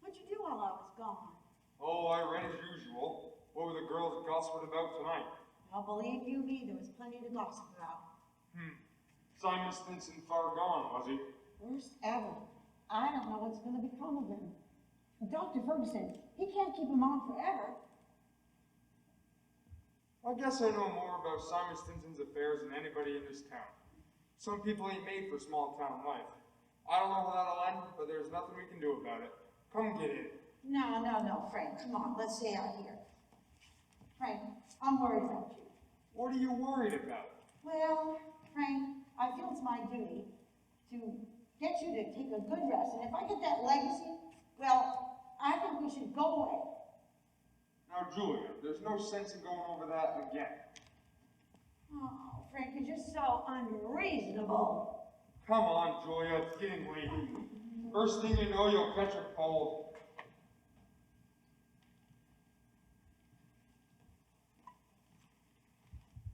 Speaker 5: What'd you do while I was gone?
Speaker 3: Oh, I read as usual. What were the girls gossiping about tonight?
Speaker 5: Well, believe you me, there was plenty to gossip about.
Speaker 3: Simon Stinson far gone, was he?
Speaker 5: Worst ever. I don't know what's going to become of him. Dr. Ferguson, he can't keep him on forever.
Speaker 3: I guess I know more about Simon Stinson's affairs than anybody in this town. Some people ain't made for small town life. I don't know how that'll end, but there's nothing we can do about it. Come get in.
Speaker 5: No, Frank, come on, let's stay out here. Frank, I'm worried about you.
Speaker 3: What are you worried about?
Speaker 5: Well, Frank, I feel it's my duty to get you to take a good rest, and if I get that legacy, well, I think we should go away.
Speaker 3: Now, Julia, there's no sense in going over that again.
Speaker 5: Oh, Frank, you're just so unreasonable.
Speaker 3: Come on, Julia, it's getting late. First thing you know, you'll catch a cold.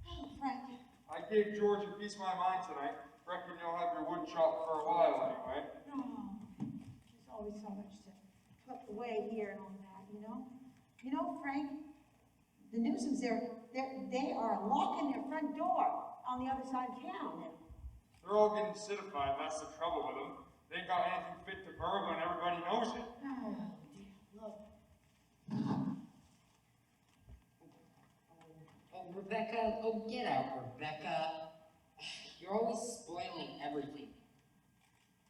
Speaker 5: Oh, Frank.
Speaker 3: I gave George a piece of my mind tonight. Reckon you'll have your wood chopped for a while anyway.
Speaker 5: Oh, there's always so much to put away here and all that, you know? You know, Frank, the Newsoms, they are locking their front door on the other side of town now.
Speaker 3: They're all getting citified, that's the trouble with them. They ain't got anything fit to burgle and everybody knows it.
Speaker 5: Oh, dear, look.
Speaker 8: Oh, Rebecca, oh, get out, Rebecca. You're always spoiling everything.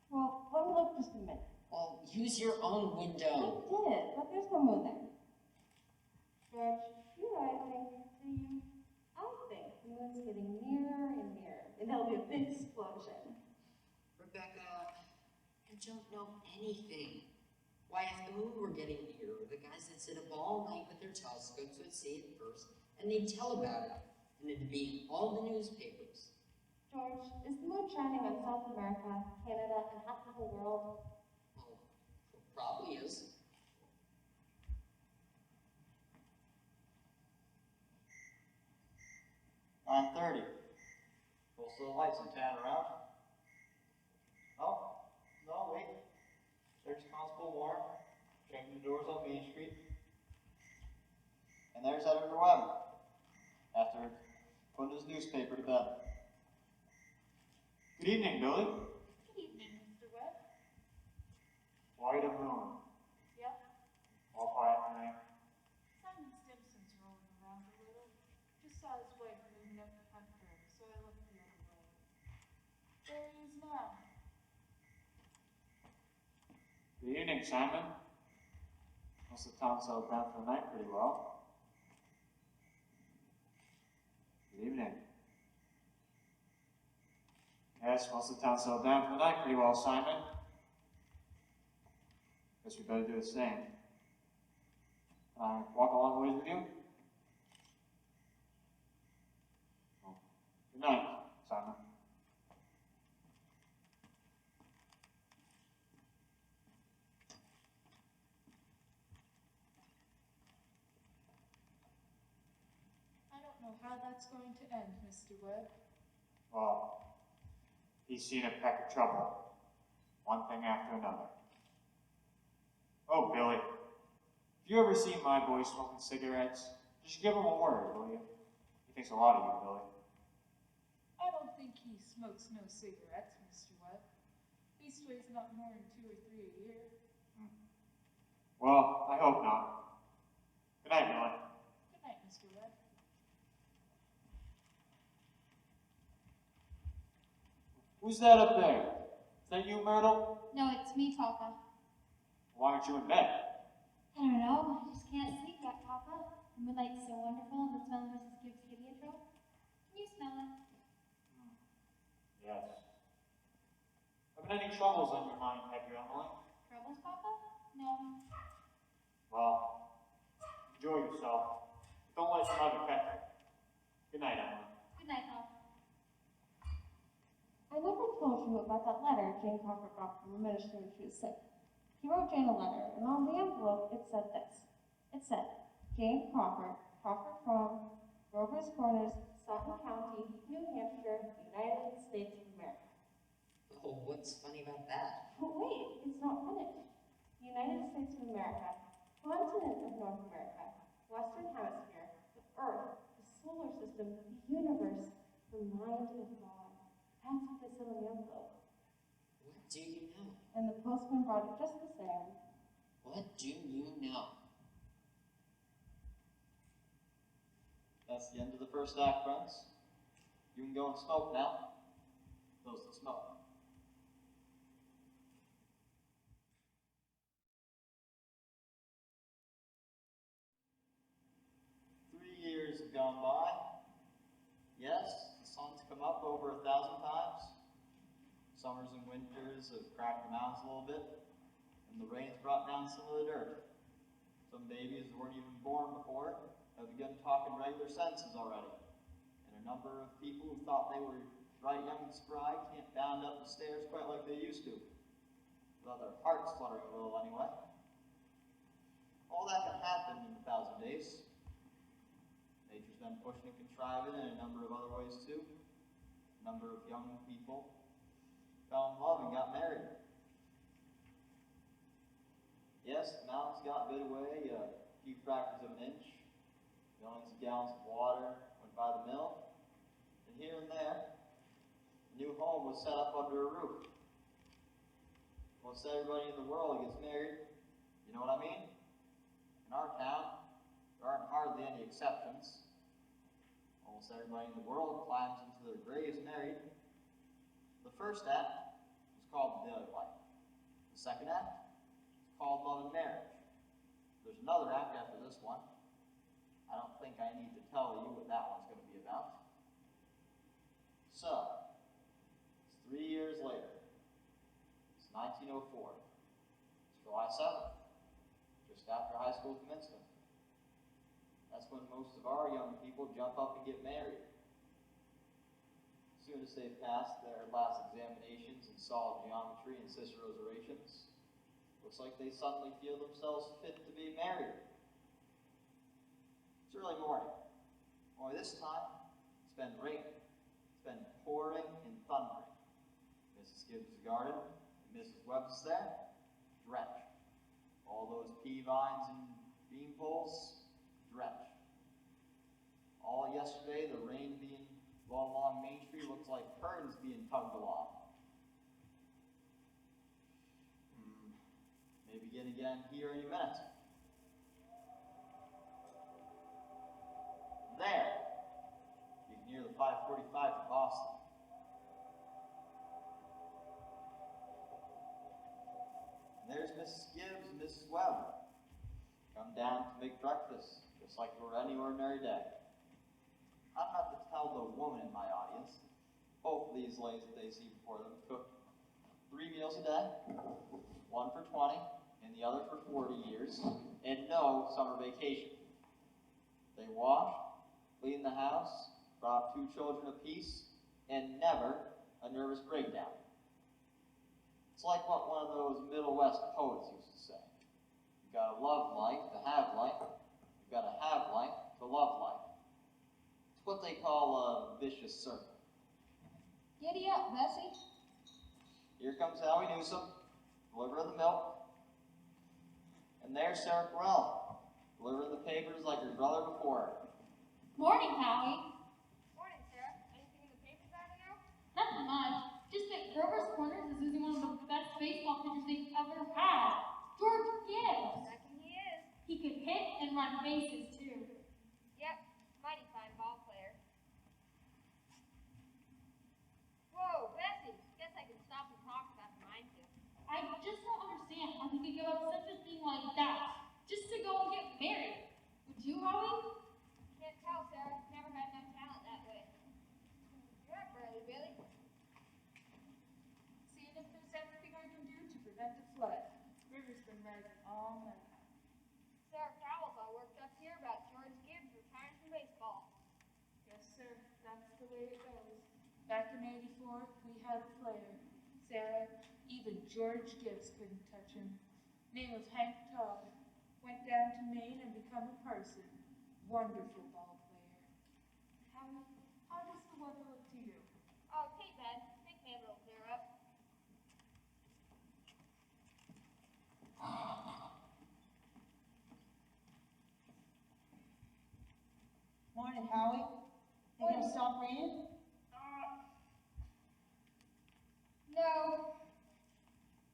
Speaker 7: Well, let me look just a minute.
Speaker 8: Well, use your own
Speaker 7: I
Speaker 8: window.
Speaker 7: did, but there's no moon there. George, you're right, I think the moon's getting nearer and nearer, and there'll be a big explosion.
Speaker 8: Rebecca, I don't know anything. Why, if the moon were getting nearer, the guys that sit up all night with their telescopes would see it first, and they'd tell about it, and it'd be in all the newspapers.
Speaker 7: George, is the moon shining on South America, Canada, and half the whole world?
Speaker 8: Well, it probably is.
Speaker 1: On 30. Most of the lights in town around. Oh, no, wait. There's Constable Warren, checking the doors on Main Street. And there's Editor Webb, after putting his newspaper to bed. Good evening, Billy.
Speaker 12: Good evening, Mr. Webb.
Speaker 10: White of moon.
Speaker 12: Yep.
Speaker 10: All quiet tonight.
Speaker 12: Simon Stimson's rolling around a little. Just saw his wife moving
Speaker 9: There he is now.
Speaker 10: Good evening, Simon. Most of the town settled down for the night pretty well. Good evening. Yes, most of the town settled down for the night pretty well, Simon. Guess we better do the same. Walk along the ways with you? Well, good night, Simon.
Speaker 7: I don't know how that's going to end, Mr. Webb.
Speaker 10: Well, he's seen a peck of trouble. One thing after another. Oh, Billy. If you ever see my boy smoking cigarettes, just give him a word, will you? He thinks a lot of you, Billy.
Speaker 7: I don't think he smokes no cigarettes, Mr. Webb. Leastways not more than 2 or 3 a year.
Speaker 10: Well, I hope not. Good night, Billy.
Speaker 7: Good night, Mr. Webb.
Speaker 10: Who's that up there? Is that you, Myrtle?
Speaker 2: No, it's me, Papa.
Speaker 10: Why aren't you in bed?
Speaker 2: I don't know. I just can't sleep yet, Papa. The moonlight's so wonderful, and the smell of Mrs. Gibbs' heliotrope. Can you smell it?
Speaker 10: Yes. Have been any troubles on your mind, have you, Emily?
Speaker 2: Troubles, Papa? No.
Speaker 10: Well, enjoy yourself. Don't let your mother catch you. Good night, Emily.
Speaker 2: Good night, Papa.
Speaker 4: I never told you about that letter Jane Crawford brought from her minister when she was sick. He wrote Jane a letter, and on the envelope it said this. It said, Jane Crawford, Crawford Farm, Grover's Corners, Sutton County, New Hampshire, United States of America.
Speaker 8: Oh, what's funny about that?
Speaker 4: Oh, wait, it's not finished. United States of America, continent of North America, Western Hemisphere, the Earth, the solar system, the universe, the mind of God. That's what they said on the envelope.
Speaker 8: What do you know?
Speaker 4: And the postman brought it just the same.
Speaker 8: What do you know?
Speaker 1: That's the end of the first act, friends. You can go and smoke now. Those that smoke. Years have gone by. Yes, the sun's come up over 1,000 times. Summers and winters have cracked the mountains a little bit, and the rain's brought down some of the dirt. Some babies that weren't even born before have begun talking regular sentences already. And a number of people who thought they were bright, young, and spry can't bound up the stairs quite like they used to, without their hearts fluttering a little anyway. All that can happen in 1,000 days. Nature's been pushing and contriving in a number of other ways too. A number of young people fell in love and got married. Yes, the mountains got bit away, a few fractures of an inch. Millions of gallons of water went by the mill. And here and there, a new home was set up under a roof. Most everybody in the world gets married. You know what I mean? In our town, there aren't hardly any exceptions. Almost everybody in the world climbs into their graves married. The first act was called daily life. The second act is called love and marriage. There's another act after this one. I don't think I need to tell you what that one's going to be about. So, it's 3 years later. It's 1904. It's July 7th, just after high school commencement. That's when most of our young people jump up and get married. As soon as they've passed their last examinations in solid geometry and Cicero's orations, looks like they suddenly feel themselves fit to be married. It's early morning. Only this time, it's been raining. It's been pouring and thundering. Mrs. Gibbs' garden and Mrs. Webb's there, drenched. All those pea vines and bean poles, drenched. All yesterday, the rain being blowing along Main Street looks like curtains being tugged along. May begin again here any minute. There, you can hear the 545 from Boston. big breakfast, just like it were any ordinary day. I don't have to tell the woman in my audience. Both of these ladies that they see before them cook 3 meals a day, one for 20 and the other for 40 years, and no summer vacation. They wash, clean the house, brought up 2 children apiece, and never a nervous breakdown. It's like what one of those Middle West poets used to say. You gotta love life to have life. You gotta have life to love life. It's what they call a vicious circle.
Speaker 2: Giddy up, Bessie.
Speaker 1: Here comes Howie Newsom, delivering the milk. And there's Sarah Correll, delivering the papers like her brother before her.
Speaker 4: Morning, Howie.
Speaker 2: Morning, Sarah. Anything in the papers out now?
Speaker 4: Nothing much. Just that Grover's Corners is losing one of the best baseball pitchers they've ever had. George Gibbs.
Speaker 2: Reckon he is.
Speaker 4: He could hit and run bases, too.
Speaker 2: Yep, mighty fine ball player. Whoa, Bessie. Guess I can stop and talk if I mind to.
Speaker 4: I just don't understand how he could give up such a thing like that just to go and get married. Would you, Howie?
Speaker 2: Can't tell, Sarah. Never had no talent that way. You're up early, Billy.
Speaker 13: Seeing if there's anything I can do to prevent the flood. River's been rising all night.
Speaker 2: Sarah Cowell's all worked up here about George Gibbs retiring from baseball.
Speaker 13: Yes, sir, that's the way it goes. Back in '84, we had a player. Sarah, even George Gibbs couldn't touch him. Name was Hank Todd. Went down to Maine and become a parson. Wonderful ball player. Howie, how does the weather look to you?
Speaker 2: Oh, it ain't bad. Think maybe it'll clear up.
Speaker 5: Morning, Howie. Think it'll stop raining?
Speaker 2: No.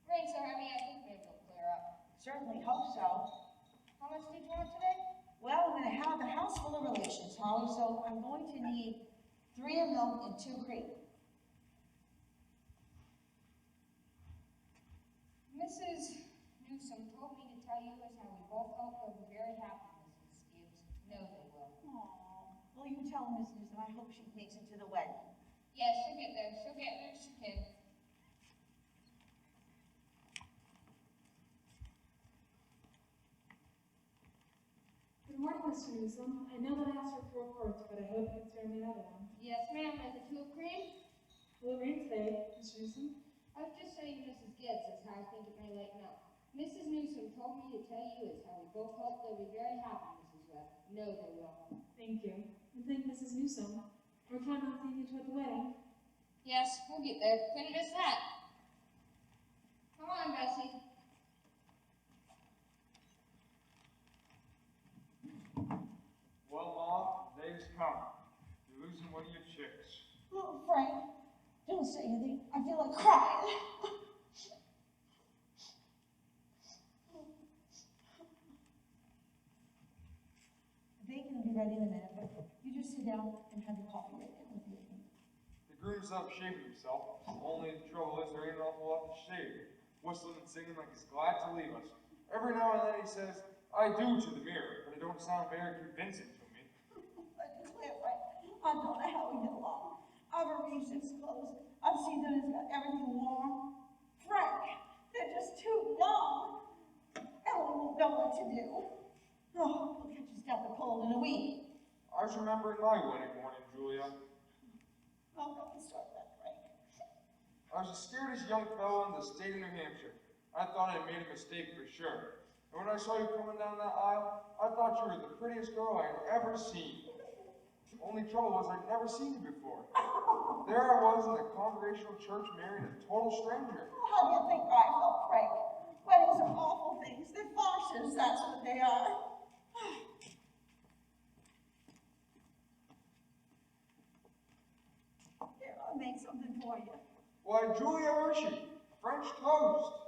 Speaker 2: Rain's so heavy, I think maybe it'll clear up.
Speaker 5: Certainly hope so.
Speaker 2: How much did you want today?
Speaker 5: Well, I'm gonna have the house full of relations, Holly, so I'm going to need 3 of milk and 2 cream.
Speaker 2: Mrs. Newsom told me to tell you as how we both hope they'll be very happy, Mrs. Gibbs. No, they will.
Speaker 5: Aw. Well, you tell Miss Newsom I hope she makes it to the wedding.
Speaker 2: Yes, she'll get there. She'll get there if she can.
Speaker 6: Good morning, Mr. Newsom. I know that I asked for 4 quarts, but I hope you can spare me another one.
Speaker 2: Yes, ma'am. Is it 2 of cream?
Speaker 6: Will it rain today, Mr. Newsom?
Speaker 2: I was just saying Mrs. Gibbs is how I think it may lighten up. Mrs. Newsom told me to tell you as how we both hope they'll be very happy, Mrs. Webb. No, they will.
Speaker 6: Thank you. And thank Mrs. Newsom. We're counting on seeing you two at the wedding.
Speaker 2: Yes, we'll get there. Couldn't miss that. Come on, Bessie.
Speaker 3: Well, Ma, day's coming. You're losing one of your chicks.
Speaker 5: Oh, Frank, don't say anything. I feel like crying. The bacon will be ready in a minute, but you just sit down and have your coffee right now with me.
Speaker 3: The groom's up shaving himself. Only the trouble is there ain't an awful lot to shave. Whistling and singing like he's glad to leave us. Every now and then he says, I do to the mirror, but it don't sound very convincing to me.
Speaker 5: I declare, Frank, I don't know how we get along. I've arranged his clothes. I've seen that he's got everything warm. Frank, they're just too young. Ellen won't know what to do. Oh, we'll catch his death of cold in a week.
Speaker 3: I was remembering my wedding morning, Julia.
Speaker 5: Oh, don't start that, Frank.
Speaker 3: I was the scaredest young fellow in the state of New Hampshire. I thought I made a mistake for sure. And when I saw you coming down that aisle, I thought you were the prettiest girl I had ever seen. The only trouble was I'd never seen you before. There I was in the Congregational Church marrying a total stranger.
Speaker 5: How do you think I felt, Frank? Weddings are awful things. They're farces, that's what they are. Here, I'll make something for you.
Speaker 3: Why, Julia Hershey, French toast.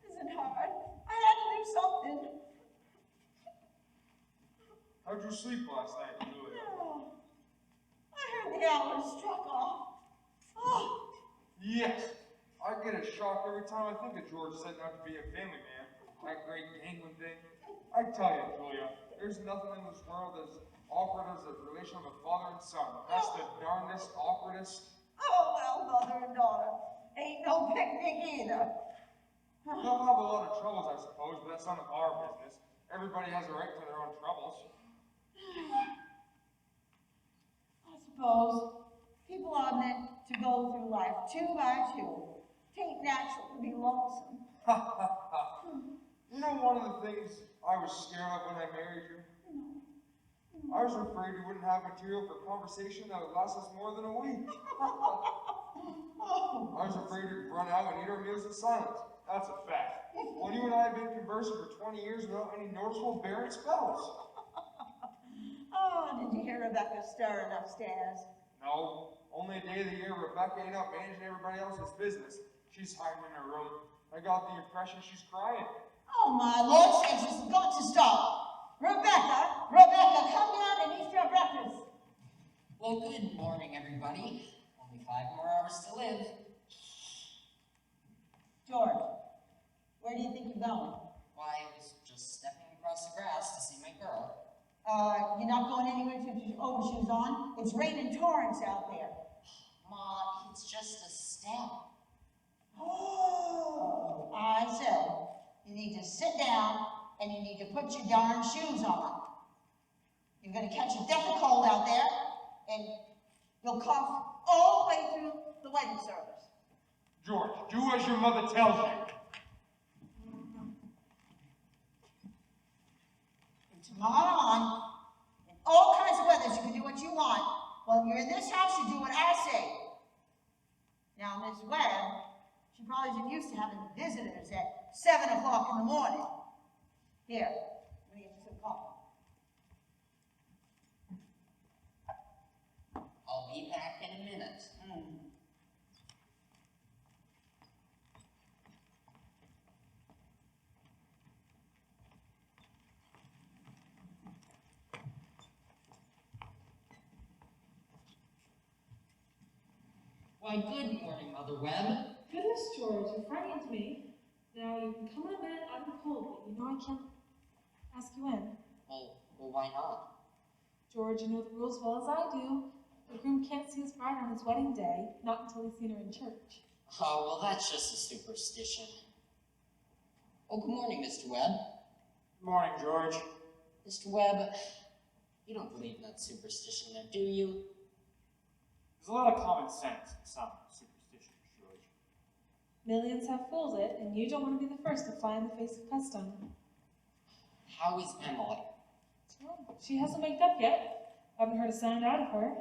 Speaker 5: Isn't hard. I had to do something.
Speaker 3: How'd you sleep last night, Julia?
Speaker 5: Oh, I heard the hours struck off. Oh,
Speaker 3: Yes. I get a shock every time I think of George setting out to be a family man. That great gangling thing. I tell you, Julia, there's nothing in this world as awkward as a relation of a father and son. That's the darndest, awkwardest.
Speaker 9: Oh, well, mother and daughter ain't no picnic either.
Speaker 3: They'll have a lot of troubles, I suppose, but that's none of our business. Everybody has a right to their own troubles.
Speaker 9: I suppose people are meant to go through life two by two. Tain't natural to be lonesome.
Speaker 3: You know one of the things I was scared of when I married you? I was afraid we wouldn't have material for conversation that would last us more than a week. I was afraid we'd run out and eat our meals in silence. That's a fact. Well, you and I have been conversing for 20 years without any noticeable barren spells.
Speaker 9: Oh, did you hear Rebecca stirring upstairs?
Speaker 3: No, only a day of the year Rebecca ain't up managing everybody else's business. She's hiding in her room. I got the impression she's crying.
Speaker 9: Oh, my Lord, this has got to stop. Rebecca, come down and eat your breakfast.
Speaker 8: Well, good morning, everybody. Only 5 more hours to live.
Speaker 5: George, where do you think you're going?
Speaker 8: Why, I was just stepping across the grass to see my girl.
Speaker 5: You're not going anywhere with your overshoes on? It's raining torrents out there.
Speaker 8: Ma, it's just a step.
Speaker 5: Oh, I said, you need to sit down and you need to put your darn shoes on. You're going to catch a death of cold out there and you'll cough all the way through the wedding service.
Speaker 3: George, do as your mother tells you.
Speaker 5: From tomorrow on, in all kinds of weathers, you can do what you want. Well, you're in this house, you do what I say. Now, Miss Webb, she probably isn't used to having visitors at 7 o'clock in the morning. Here, let me get you some coffee.
Speaker 8: I'll be back in a minute. Why, good morning, Mother Webb.
Speaker 6: Goodness, George, you frightened me. Now, you can come in a minute out of the cold, but you know I can't ask you in.
Speaker 8: Well, why not?
Speaker 6: George, you know the rules as well as I do. The groom can't see his bride on his wedding day, not until he's seen her in church.
Speaker 8: Oh, well, that's just a superstition. Oh, good morning, Mr. Webb.
Speaker 10: Good morning, George.
Speaker 8: Mr. Webb, you don't believe in that superstition, now, do you?
Speaker 10: There's a lot of common sense in some superstitions, George.
Speaker 6: Millions have fooled it, and you don't want to be the first to fly in the face of custom.
Speaker 8: How is Emily?
Speaker 6: Well, she hasn't waked up yet. Haven't heard a sound out of her.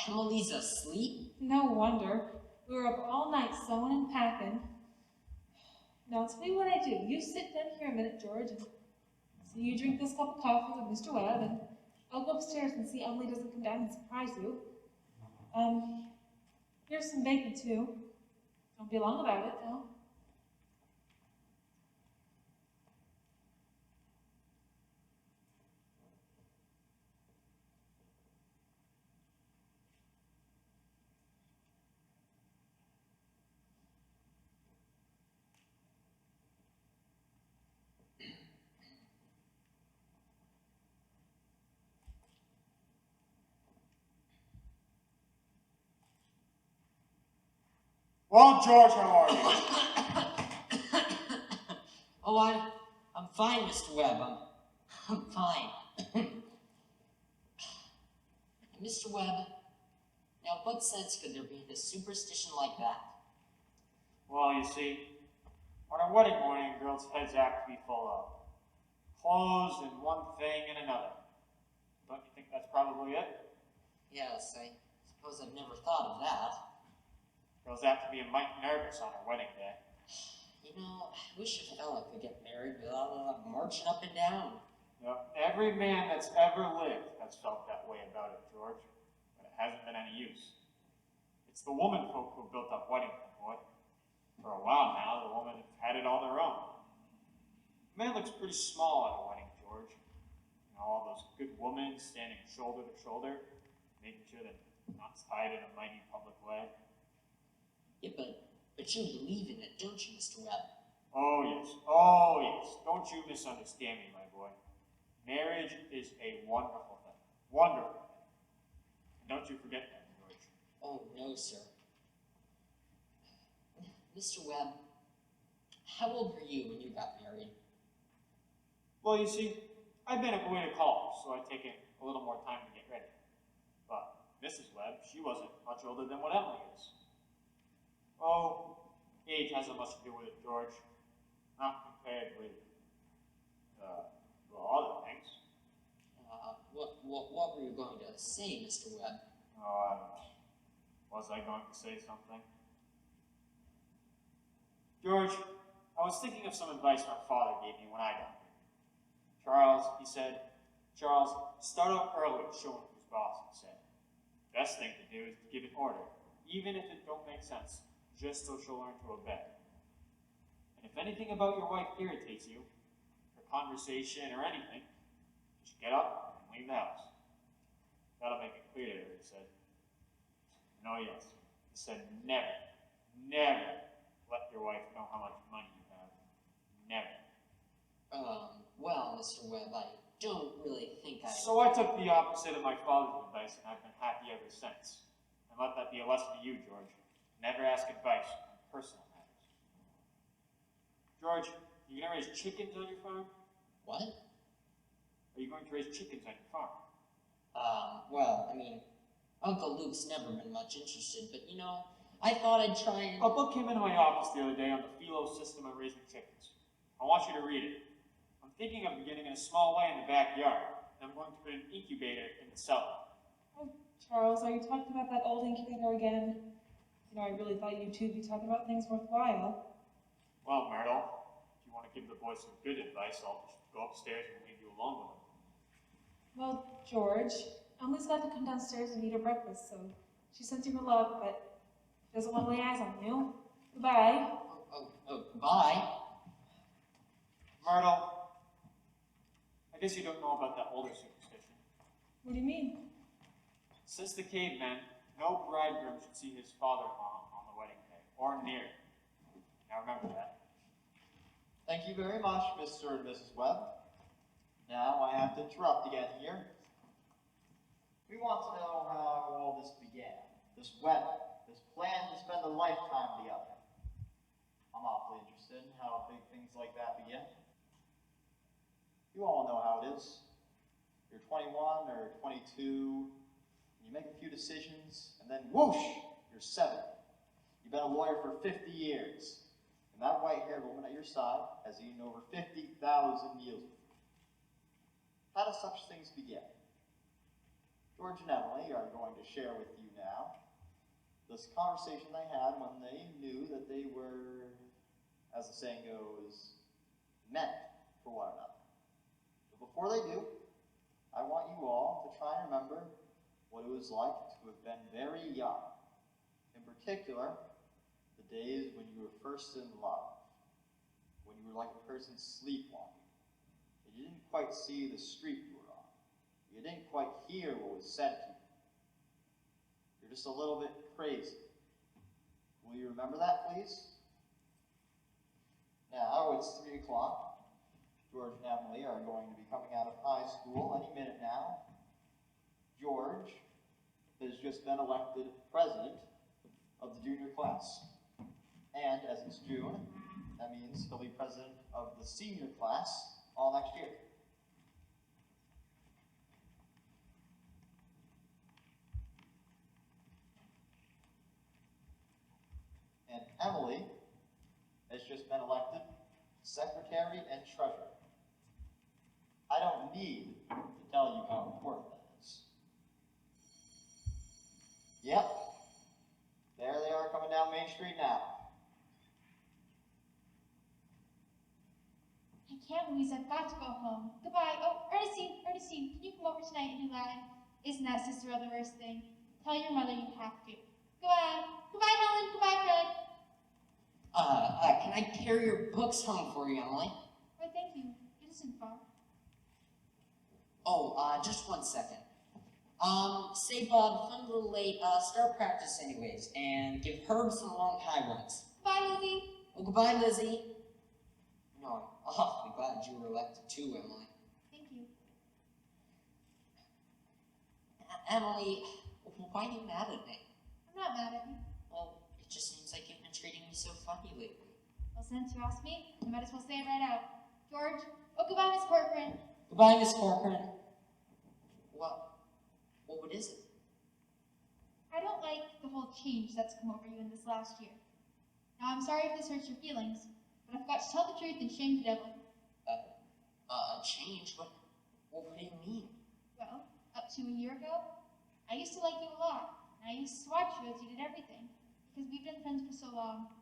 Speaker 8: Emily's asleep?
Speaker 6: No wonder. We were up all night sewing and packing. Now, tell me what I do. You sit down here a minute, George, and see you drink this cup of coffee with Mr. Webb, and I'll go upstairs and see Emily doesn't come down and surprise you. Here's some bacon, too. Don't be long about it, though.
Speaker 10: Well, George, how are you?
Speaker 8: Oh, I'm fine, Mr. Webb. I'm fine. Mr. Webb, now what sense could there be in a superstition like that?
Speaker 10: Well, you see, on our wedding morning, girls' heads act to be full of clothes and one thing and another. Don't you think that's probably it?
Speaker 8: Yes, I suppose I've never thought of that.
Speaker 10: Girls apt to be a mite nervous on our wedding day.
Speaker 8: You know, I wish a fella could get married without marching up and down.
Speaker 10: You know, every man that's ever lived has felt that way about it, George, but it hasn't been any use. It's the woman folk who built up wedding, boy. For a while now, the women have had it on their own. The man looks pretty small at a wedding, George. You know, all those good women standing shoulder to shoulder, making sure that knots tied in a mighty public way.
Speaker 8: Yeah, but you believe in it, don't you, Mr. Webb?
Speaker 10: Oh yes, don't you misunderstand me, my boy. Marriage is a wonderful thing. Wonderful thing. And don't you forget that, George.
Speaker 8: Oh, no, sir. Mr. Webb, how old were you when you got married?
Speaker 10: Well, you see, I've been going to college, so I've taken a little more time to get ready. But Mrs. Webb, she wasn't much older than what Emily is. Oh, age hasn't much to do with it, George. Not compared with, well, other things.
Speaker 8: What were you going to say, Mr. Webb?
Speaker 10: Oh, was I going to say something? George, I was thinking of some advice my father gave me when I got here. Charles, he said, Charles, start out early to show him who's boss, he said. Best thing to do is to give an order, even if it don't make sense, just so she'll learn to obey. And if anything about your wife irritates you, her conversation or anything, just get up and leave the house. That'll make it clear to her, he said. And oh yes, he said never, never let your wife know how much money you have. Never.
Speaker 8: Well, Mr. Webb, I don't really think I...
Speaker 10: So I took the opposite of my father's advice, and I've been happy ever since. And let that be a lesson to you, George. Never ask advice on personal matters. George, are you going to raise chickens on your farm?
Speaker 8: What?
Speaker 10: Are you going to raise chickens on your farm?
Speaker 8: Well, I mean, Uncle Luke's never been much interested, but you know, I thought I'd try and...
Speaker 10: A book came into my office the other day on the philo system of raising chickens. I want you to read it. I'm thinking of beginning in a small way in the backyard, and I'm going to put an incubator in the cellar.
Speaker 6: Oh, Charles, are you talking about that old incubator again? You know, I really thought you two would be talking about things worthwhile.
Speaker 10: Well, Myrtle, if you want to give the boys some good advice, I'll just go upstairs and leave you alone with them.
Speaker 6: Well, George, Emily's got to come downstairs and eat her breakfast, so she sends you her love, but she doesn't want to lay eyes on you. Goodbye.
Speaker 8: Bye.
Speaker 10: Myrtle, I guess you don't know about that older superstition.
Speaker 6: What do you mean?
Speaker 10: Since the cavemen, no bridegroom should see his father-in-law on the wedding day, or near it. Now remember that.
Speaker 1: Thank you very much, Mr. and Mrs. Webb. Now I have to interrupt again here. We want to know how all this began. This wedding, this plan to spend a lifetime together. I'm awfully interested in how big things like that begin. You all know how it is. You're 21 or 22, and you make a few decisions, and then whoosh, you're 70. You've been a lawyer for 50 years, and that white-haired woman at your side has eaten over 50,000 meals with you. How do such things begin? George and Emily are going to share with you now this conversation they had when they knew that they were, as the saying goes, meant for one another. But before they do, I want you all to try and remember what it was like to have been very young. In particular, the days when you were first in love, when you were like a person sleepwalking, and you didn't quite see the street you were on. You didn't quite hear what was said to you. You're just a little bit crazy. Will you remember that, please? Now it's 3 o'clock. George and Emily are going to be coming out of high school any minute now. George has just been elected president of the junior class. And as it's June, that means he'll be president of the senior class all next year. And Emily has just been elected secretary and treasurer. I don't need to tell you how important that is. Yep, there they are coming down Main Street now.
Speaker 4: I can't, Louise. I've got to go home. Goodbye. Oh, Ernestine, can you come over tonight and do Latin? Isn't that sister the worst thing? Tell your mother you have to. Goodbye. Goodbye, Helen. Goodbye, Fred.
Speaker 8: Can I carry your books home for you, Emily?
Speaker 4: Why, thank you. It isn't far.
Speaker 8: Oh, just 1 second. Say, Bob, if I'm a little late, start practice anyways, and give Herb some long high ones.
Speaker 4: Goodbye, Lizzie.
Speaker 8: Well, goodbye, Lizzie. No, I'm awfully glad you were elected too, Emily.
Speaker 4: Thank you.
Speaker 8: Emily, why are you mad at me?
Speaker 4: I'm not mad at you.
Speaker 8: Well, it just seems like you've been treating me so funny lately.
Speaker 4: Well, since you asked me, I might as well say it right out. George, oh, goodbye, Miss Corcoran.
Speaker 8: Goodbye, Miss Corcoran. What is it?
Speaker 4: I don't like the whole change that's come over you in this last year. Now, I'm sorry if this hurts your feelings, but I've got to tell the truth and shame the devil.
Speaker 8: Change? What do you mean?
Speaker 4: Well, up to a year ago, I used to like you a lot, and I used to watch you as you did everything, because we've been friends for so long.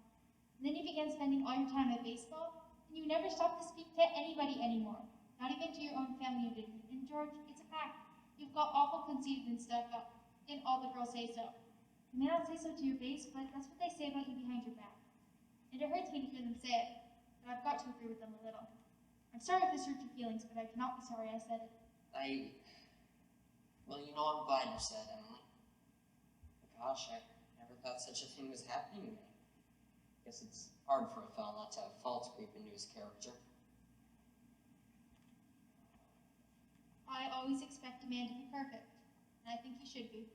Speaker 4: And then you began spending all your time at baseball, and you never stopped to speak to anybody anymore, not even to your own family you didn't. And George, it's a fact. You've got awful conceited and stuck up, and all the girls say so. You may not say so to your face, but that's what they say about you behind your back. And it hurts me to hear them say it, but I've got to agree with them a little. I'm sorry if this hurt your feelings, but I cannot be sorry I said it.
Speaker 8: Well, you know, I'm glad you said, Emily. Gosh, I never thought such a thing was happening to me. Guess it's hard for a fellow not to have faults creep into his character.
Speaker 4: I always expect a man to be perfect, and I think he should be.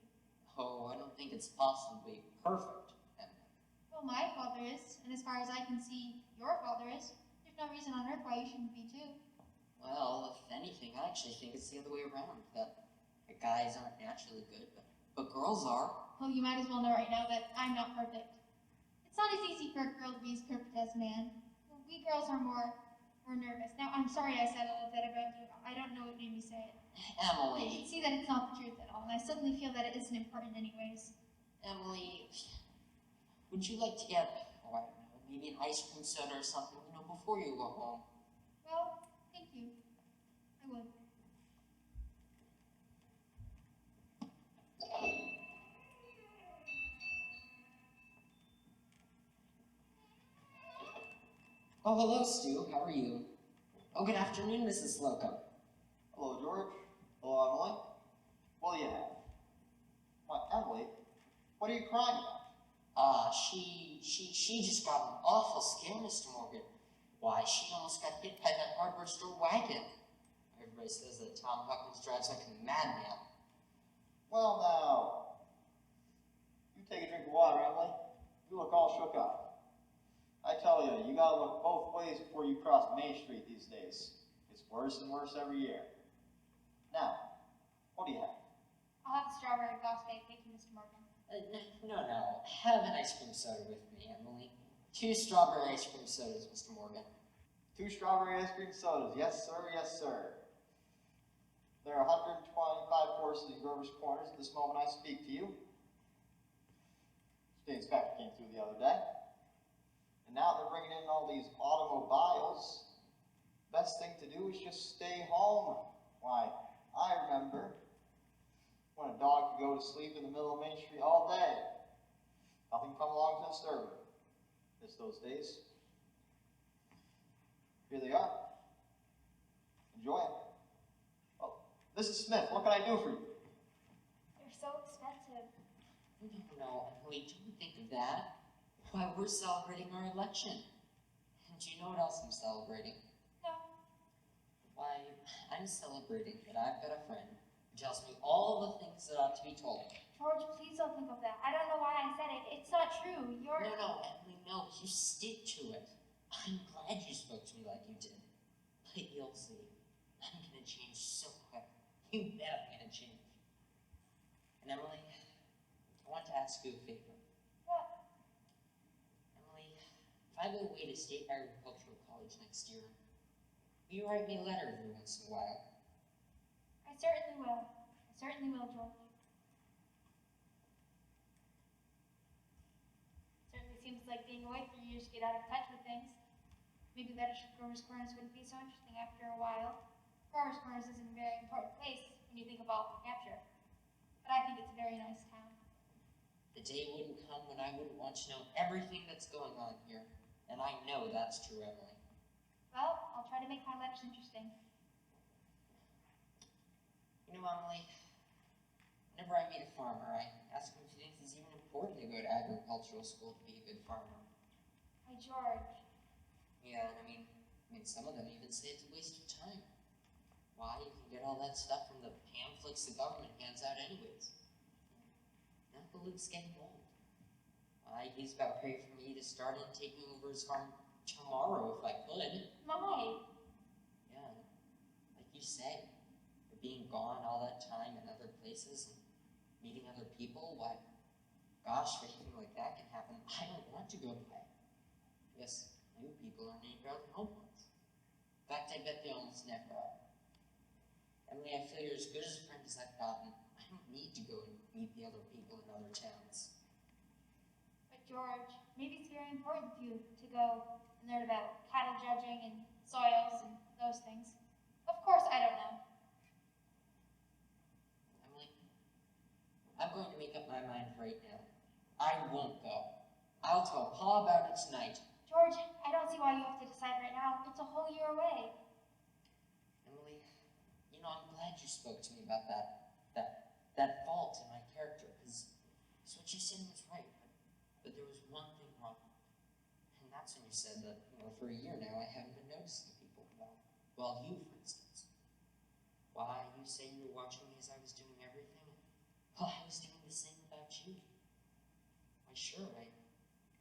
Speaker 8: Oh, I don't think it's possible to be perfect, Emily.
Speaker 4: Well, my father is, and as far as I can see, your father is. There's no reason on earth why you shouldn't be too.
Speaker 8: Well, if anything, I actually think it's the other way around, that guys aren't naturally good, but girls are.
Speaker 4: Well, you might as well know right now that I'm not perfect. It's not as easy for a girl to be as perfect as a man. Well, we girls are more nervous. Now, I'm sorry I said all of that about you. I don't know what made me say it. I
Speaker 8: Emily.
Speaker 4: can see that it's not the truth at all, and I suddenly feel that it isn't important anyways.
Speaker 8: Emily, would you like to get, I don't know, maybe an ice cream soda or something, before you go home?
Speaker 4: Well, thank you. I would.
Speaker 8: Oh, hello, Stu. How are you? Oh, good afternoon, Mrs. Slocum.
Speaker 1: Hello, George. Hello, Emily. Well, yeah. Why, Emily, what are you crying about?
Speaker 8: She just got an awful scare, Mr. Morgan. Why, she almost got hit by that hardware store wagon. Everybody says that Tom Huckins drives like a madman.
Speaker 1: Well, now, you take a drink of water, Emily. You look all shook up. I tell you, you gotta look both ways before you cross Main Street these days. It's worse and worse every year. Now, what do you have?
Speaker 4: I'll have a strawberry glass bag. Thank you, Mr. Morgan.
Speaker 8: No. Have an ice cream soda with me, Emily. 2 strawberry ice cream sodas, Mr. Morgan.
Speaker 1: 2 strawberry ice cream sodas. Yes, sir. Yes, sir. There are 125 horses in Grover's Corners at this moment I speak to you. State inspector came through the other day. And now they're bringing in all these automobiles. Best thing to do is just stay home. Why, I remember when a dog could go to sleep in the middle of Main Street all day. Nothing come along to disturb it. Miss those days. Here they are. Enjoy it. Oh, Mrs. Smith, what can I do for you?
Speaker 4: They're so expensive.
Speaker 8: No, Emily, don't think of that. Why, we're celebrating our election. And do you know what else I'm celebrating?
Speaker 4: No.
Speaker 8: Why, I'm celebrating that I've got a friend who tells me all the things that ought to be told.
Speaker 4: George, please don't think of that. I don't know why I said it. It's not true. You're...
Speaker 8: No, Emily, no. You stick to it. I'm glad you spoke to me like you did. But you'll see. I'm gonna change so quick. You bet I'm gonna change. And Emily, I want to ask you a favor.
Speaker 4: What?
Speaker 8: Emily, if I go away to State Agricultural College next year, will you write me a letter every once in a while?
Speaker 4: I certainly will. I certainly will, George. Certainly seems like being away for years to get out of touch with things. Maybe Grover's Corners wouldn't be so interesting after a while. Grover's Corners isn't a very important place when you think of all New Hampshire. But I think it's a very nice town.
Speaker 8: The day wouldn't come when I wouldn't want to know everything that's going on here. And I know that's true, Emily.
Speaker 4: Well, I'll try to make my letters interesting.
Speaker 8: You know, Emily, whenever I meet a farmer, I ask him if he thinks it's even important to go to agricultural school to be a good farmer.
Speaker 4: Why, George.
Speaker 8: Yeah, and I mean, some of them even say it's a waste of time. Why? You can get all all that stuff from the pamphlets the government hands out anyways. Now the Luke's getting old. He's about ready for me to start in taking over his farm tomorrow if I could.
Speaker 4: My.
Speaker 8: Yeah, like you say, for being gone all that time in other places and meeting other people, why, gosh, if anything like that can happen, I don't want to go away. I guess new people are named rather than old ones. In fact, I bet they almost never are. Emily, I feel you're as good as a friend as I've gotten. I don't need to go and meet the other people in other towns.
Speaker 4: But George, maybe it's very important to you to go and learn about cattle judging and soils and those things. Of course, I don't know.
Speaker 8: Emily, I'm going to make up my mind right now. I won't go. I'll tell Pa about it tonight.
Speaker 4: George, I don't see why you have to decide right now. It's a whole year away.
Speaker 8: Emily, you know, I'm glad you spoke to me about that fault in my character, because what you said was right, but there was one thing wrong. And that's when you said that, for a year now I haven't been noticing people well, you, for instance. Why, you say you were watching me as I was doing everything? Well, I was doing the same about you. Why, sure, I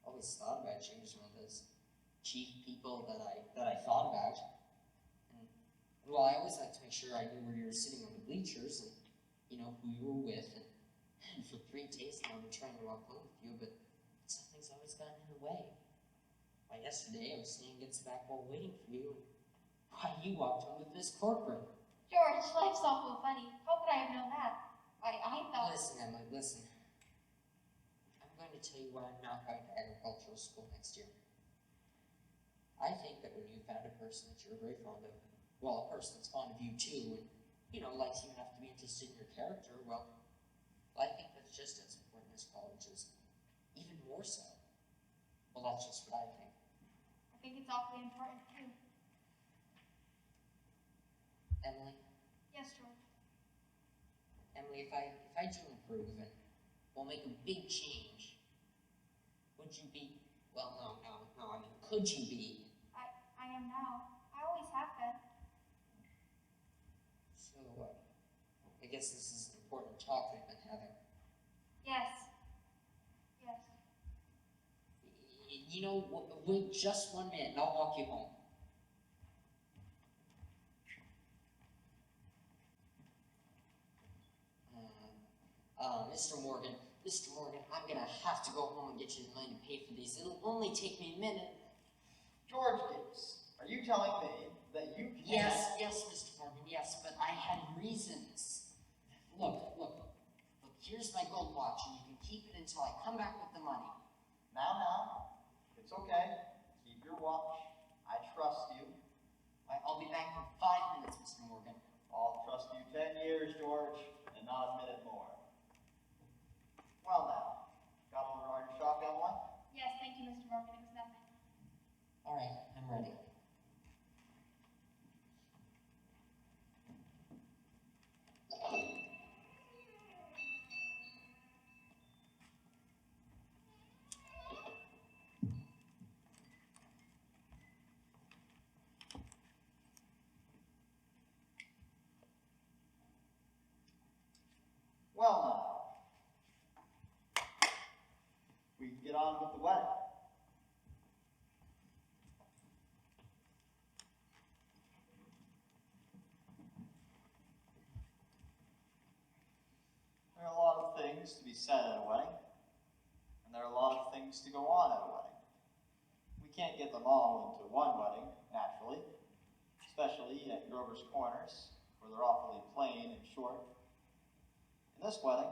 Speaker 8: always thought about you as one of those chief people that I thought about. And, well, I always like to make sure I knew where you were sitting on the bleachers and, who you were with. And for 3 days now, I've been trying to walk home with you, but something's always gotten in the way. Why, yesterday I was staying against the back wall waiting for you, and why, you walked home with Miss Corcoran.
Speaker 4: George, life's awful funny. How could I have known that? I thought...
Speaker 8: Listen, Emily, listen. I'm going to tell you why I'm not going to agricultural school next year. I think that when you found a person that you're very fond of, well, a person that's fond of you too, and, likes you enough to be interested in your character, well, I think that's just as important as colleges. Even more so. Well, that's just what I think.
Speaker 4: I think it's awfully important too.
Speaker 8: Emily?
Speaker 4: Yes, George.
Speaker 8: Emily, if I do improve and we'll make a big change, would you be, well, no, I mean, could you be?
Speaker 4: I am now. I always have been.
Speaker 8: So, I guess this is an important talk we've been having.
Speaker 4: Yes. Yes.
Speaker 8: Wait just 1 minute and I'll walk you home. Mr. Morgan, I'm gonna have to go home and get you the money to pay for these. It'll only take me a minute.
Speaker 1: George Gibbs, are you telling me that you can't...
Speaker 8: Yes, Mr. Morgan, yes, but I had reasons. Look, here's my gold watch, and you can keep it until I come back with the money.
Speaker 1: Now, it's okay. Keep your watch. I trust you.
Speaker 8: I'll be back in 5 minutes, Mr. Morgan.
Speaker 1: I'll trust you 10 years, George, and not a minute more. Well now, got over all your shock, Emily?
Speaker 4: Yes, thank you, Mr. Morgan. It was nothing.
Speaker 8: All right, I'm ready.
Speaker 1: Well now, we can get on with the wedding. There are a lot of things to be said at a wedding, and there are a lot of things to go on at a wedding. We can't get them all into one wedding, naturally, especially at Grover's Corners, where they're awfully plain and short. In this wedding,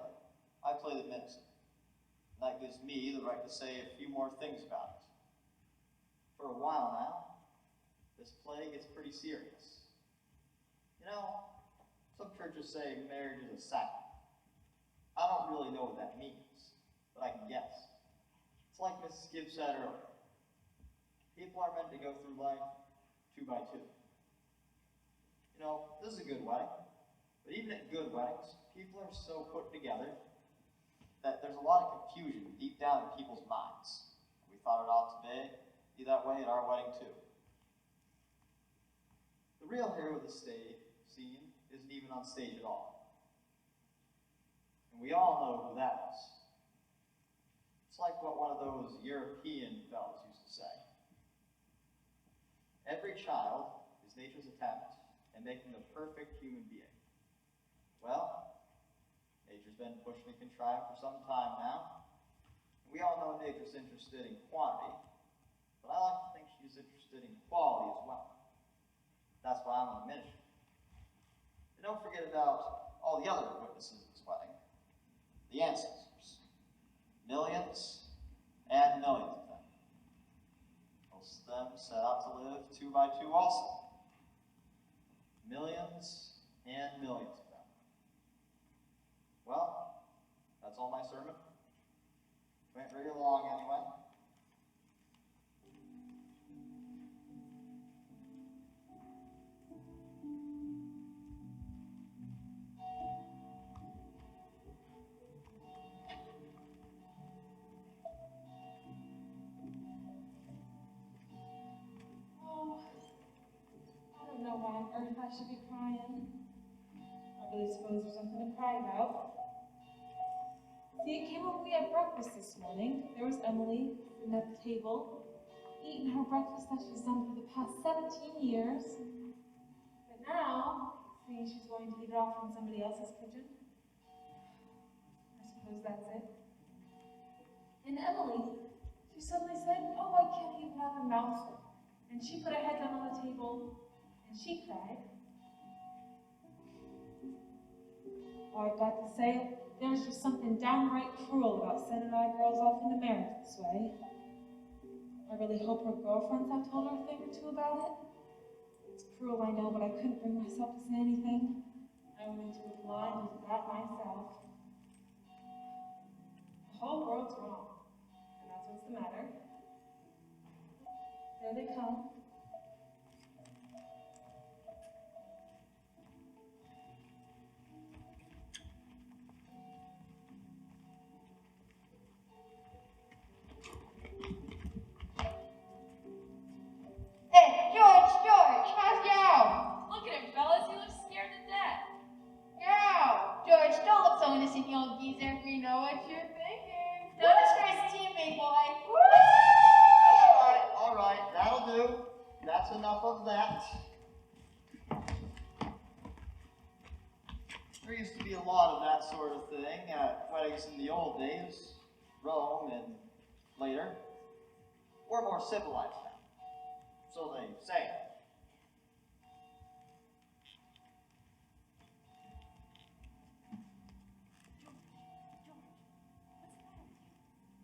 Speaker 1: I play the minister, and that gives me the right to say a few more things about it. For a while now, this play gets pretty serious. Some churches say marriage is a sacrament. I don't really know what that means, but I can guess. It's like Mrs. Gibbs said earlier. People are meant to go through life 2 by 2. This is a good wedding, but even at good weddings, people are so put together that there's a lot of confusion deep down in people's minds. We thought it ought to be that way at our wedding too. The real hero of the scene isn't even on stage at all. And we all know who that is. It's like what one of those European fellas used to say. Every child is nature's attempt at making the perfect human being. Well, nature's been pushing and contriving for some time now. We all know nature's interested in quantity, but I like to think she's interested in quality as well. That's why I'm on a mission. And don't forget about all the other witnesses of this wedding. The ancestors. Millions and millions of them. Most of them set out to live 2 by 2 also. Millions and millions of them. Well, that's all my sermon. Went really long anyway.
Speaker 6: I don't know why on earth I should be crying. I really suppose there's something to cry about. See, it came up when we had breakfast this morning. There was Emily sitting at the table, eating her breakfast that she's done for the past 17 years. But now, seeing she's going to eat it off from somebody else's kitchen, I suppose that's it. And Emily, she suddenly said, "Oh, I can't even have a mouthful." And she put her head down on the table, and she cried. Oh, I've got to say, there's just something downright cruel about sending our girls off into marriage this way. I really hope her girlfriends have told her a thing or two about it. It's cruel, I know, but I couldn't bring myself to say anything. I went into it blind as that myself. The whole world's wrong, and that's what's the matter. There they come.
Speaker 2: Hey, George, how's Yow?
Speaker 13: Look at him, fellas. He looks scared to death.
Speaker 2: Yow! George, don't look so innocent, you old geezer. We know what you're thinking. Don't disgrace the team, big boy.
Speaker 1: All right, that'll do. That's enough of that. There used to be a lot of that sort of thing at weddings in the old days, Rome and later. We're more civilized now. So they say.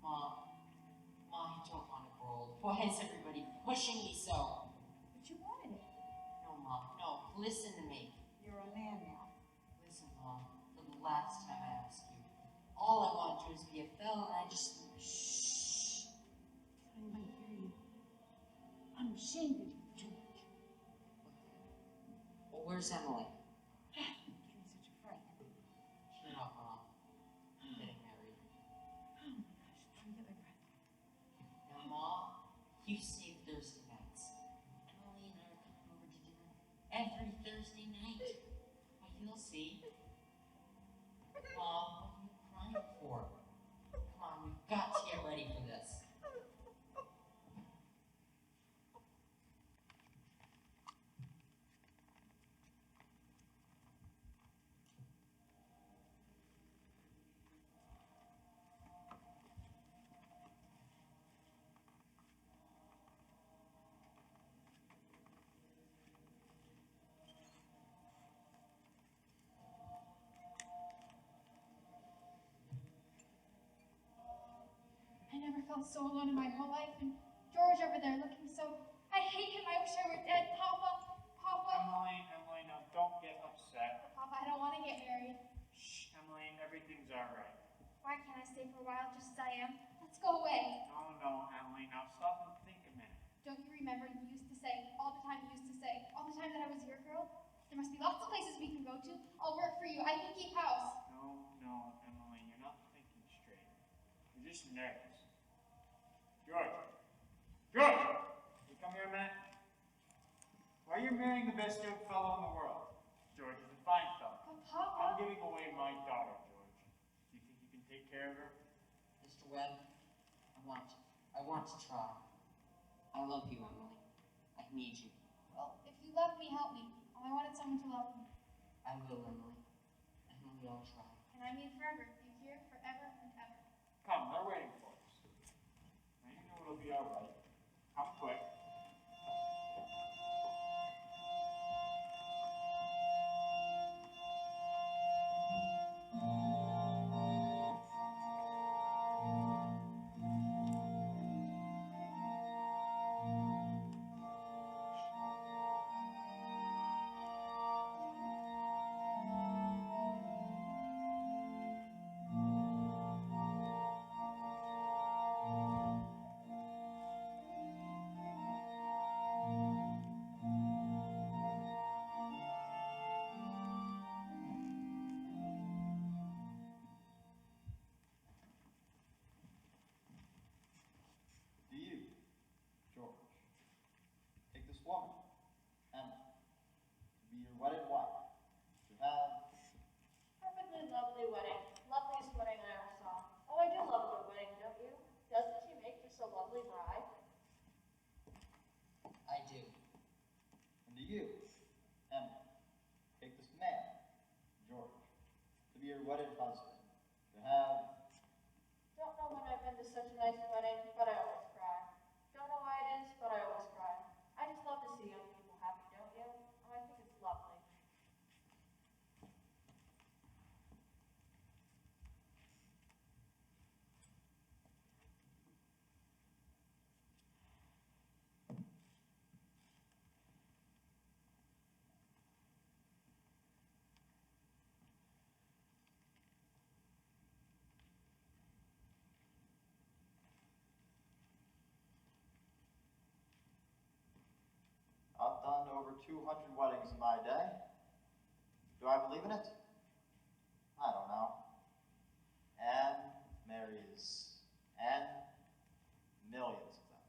Speaker 8: Mom, you don't want to roll. Why is everybody pushing me so?
Speaker 9: But you wanted it.
Speaker 8: No, Mom, no. Listen to me.
Speaker 9: You're a man now.
Speaker 8: Listen, Mom. For the last time I ask you. All I want to do is be a fellow, and I just... Shh.
Speaker 9: Anybody hear you? I'm ashamed of you, George.
Speaker 8: Well, where's Emily?
Speaker 9: Give me such a fright.
Speaker 8: Shut up, Mom. I'm getting married.
Speaker 9: Oh my gosh, trying to get my breath.
Speaker 8: Now, Mom, you save Thursday nights. Emily and I are coming over to dinner every Thursday night. Well, you'll see. Mom, what are you crying for? Come on, we've got to get ready for this.
Speaker 2: I never felt so alone in my whole life, and George over there looking so... I hate him, I wish I were dead. Papa,
Speaker 10: Emily, now don't get upset.
Speaker 2: Papa, I don't want to get married.
Speaker 10: Shh, Emily, everything's alright.
Speaker 2: Why can't I stay for a while just as I am? Let's go away.
Speaker 10: No, Emily, now stop and think a minute.
Speaker 2: Don't you remember you used to say, all the time you used to say, all the time that I was your girl? There must be lots of places we can go to. I'll work for you. I can keep house.
Speaker 10: No, Emily, you're not thinking straight. You're just nervous. George! You come here a minute. Why are you marrying the best young fellow in the world? George is a fine care of her?
Speaker 8: Mr. Webb, I want to try. I love you, Emily. I need you.
Speaker 4: Well, if you love me, help me. I wanted someone to love me.
Speaker 8: I will, Emily. Emily, I'll try.
Speaker 4: And I mean forever. Be here forever and ever.
Speaker 10: Come, they're waiting for us. Now you know it'll be all right. Come quick.
Speaker 1: Do you, George, take this woman, Emma, to be your wedded wife, to have
Speaker 12: Perfectly lovely wedding. Loveliest wedding I ever saw. Oh, I do love a good wedding, don't you? Doesn't she make just a lovely bride?
Speaker 8: I do.
Speaker 1: And do you, Emma, take this man, George, to be your wedded husband, to have
Speaker 12: Don't know when I've been to such a nice wedding, but I always cry. Don't know why it is, but I always cry. I just love to see young people happy, don't you? Oh, I think it's lovely.
Speaker 1: I've done over 200 weddings in my day. Do I believe in it? I don't know. And marries, and millions of them.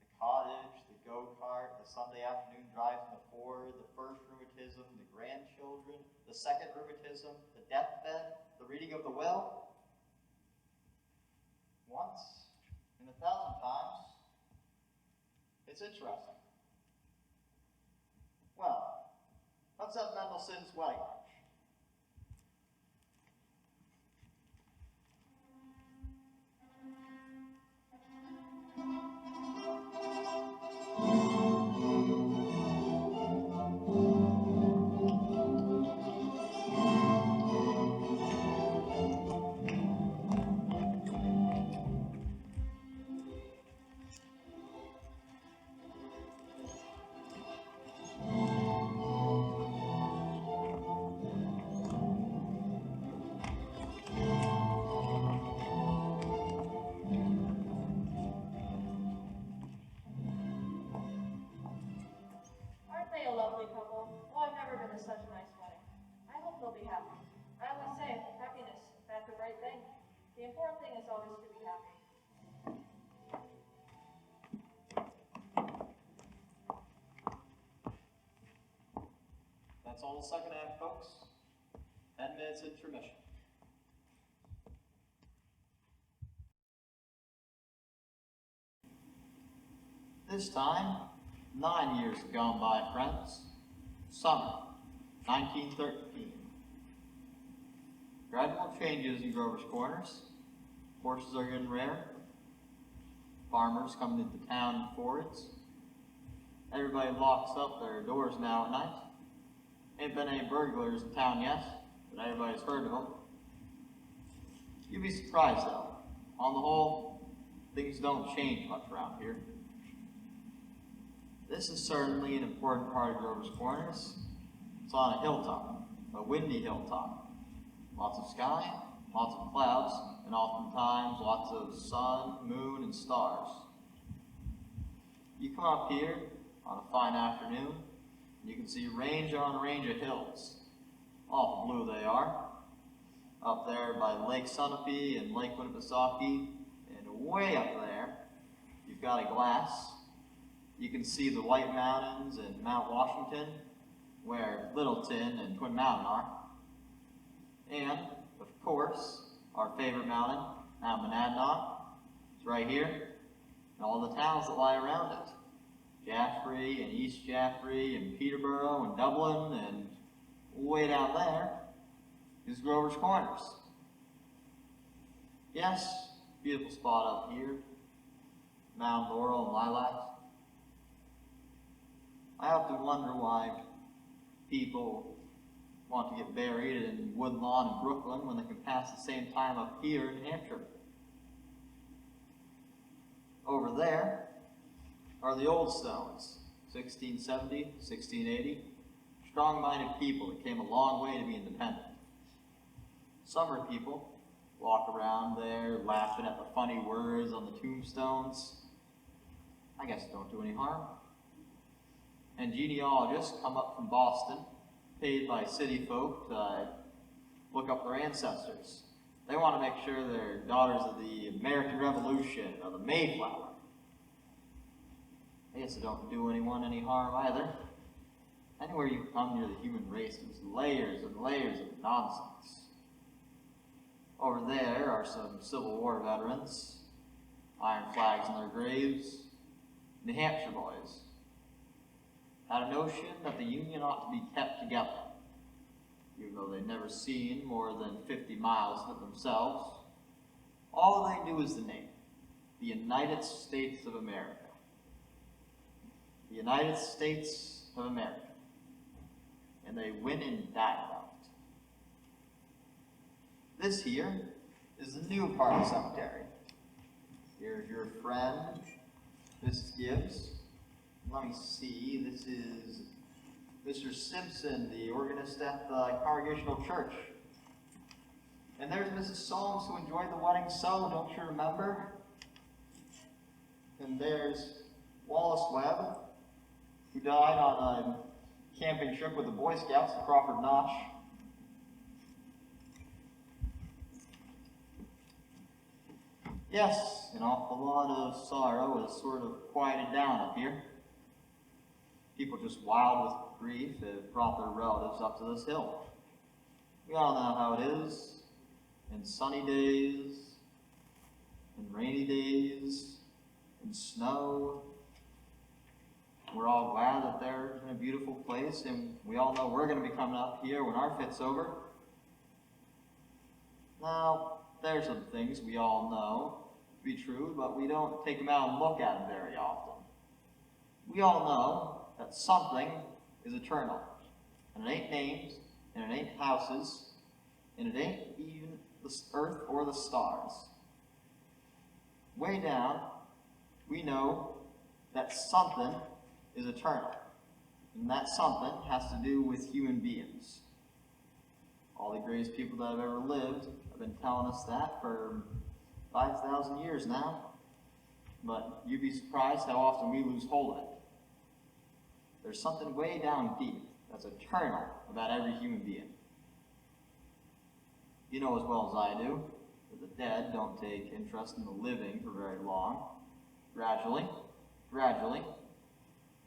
Speaker 1: The cottage, the go-kart, the Sunday afternoon drive from the Ford, the first rheumatism, the grandchildren, the second rheumatism, the deathbed, the reading of the will. Once in 1,000 times. It's interesting. Well, let's have Mendelssohn's wedding march.
Speaker 12: Aren't they a lovely couple? Oh, I've never been to such a nice wedding. I hope they'll be happy. I always say, happiness, that's a great thing. The important thing is always to be happy.
Speaker 1: That's all the second act, folks. 10 minutes intermission. This time, 9 years have gone by, friends. Summer, 1913. Gradual changes in Grover's Corners. Horses are getting rare. Farmers coming into town in Fords. Everybody locks up their doors now at night. Ain't been any burglars in town yet, but everybody's heard of them. You'd be surprised though. On the whole, things don't change much around here. This is certainly an important part of Grover's Corners. It's on a hilltop, a windy hilltop. Lots of sky, lots of clouds, and oftentimes lots of sun, moon, and stars. You come up here on a fine afternoon, and you can see range on range of hills. Awful blue they are. Up there by Lake Sunapee and Lake Winnipesaukee, and way up there, you've got a glass. You can see the White Mountains and Mount Washington, where Littleton and Twin Mountain are. And, of course, our favorite mountain, Mount Monadnock. It's right here, and all the towns that lie around it. Jaffrey and East Jaffrey and Peterborough and Dublin, and way down there is Grover's Corners. Yes, beautiful spot up here, Mount Laurel and Lilacs. I often wonder why people want to get buried in Woodlawn and Brooklyn when they can pass the same time up here in New Hampshire. Over there are the old stones, 1670, 1680, strong-minded people that came a long way to be independent. Summer people walk around there laughing at the funny words on the tombstones. I guess it don't do any harm. And genealogists come up from Boston, paid by city folk to look up their ancestors. They want to make sure they're daughters of the American Revolution or the Mayflower. I guess it don't do anyone any harm either. Anywhere you come near the human race, there's layers and layers of nonsense. Over there are some Civil War veterans, iron flags in their graves, New Hampshire boys. Had a notion that the Union ought to be kept together, even though they'd never seen more than 50 miles of it themselves. All they knew is the name, the United States of America. The United States of America. And they went and died about it. This here is the new part of the cemetery. Here's your friend, Mrs. Gibbs. Let me see, this is Mr. Simpson, the organist at the Congregational Church. And there's Mrs. Solms, who enjoyed the wedding so, don't you remember? And there's Wallace Webb, who died on a camping trip with the Boy Scouts at Crawford Notch. Yes, an awful lot of sorrow has sort of quieted down up here. People just wild with grief have brought their relatives up to this hill. We all know how it is in sunny days, in rainy days, in snow. We're all glad that they're in a beautiful place, and we all know we're going to be coming up here when our fit's over. Now, there's some things we all know to be true, but we don't take them out and look at them very often. We all know that something is eternal, and it ain't names, and it ain't houses, and it ain't even the earth or the stars. Way down, we know that something is eternal, and that something has to do with human beings. All the greatest people that have ever lived have been telling us that for 5,000 years now, but you'd be surprised how often we lose hold of it. There's something way down deep that's eternal about every human being. You know as well as I do that the dead don't take interest in the living for very long. Gradually,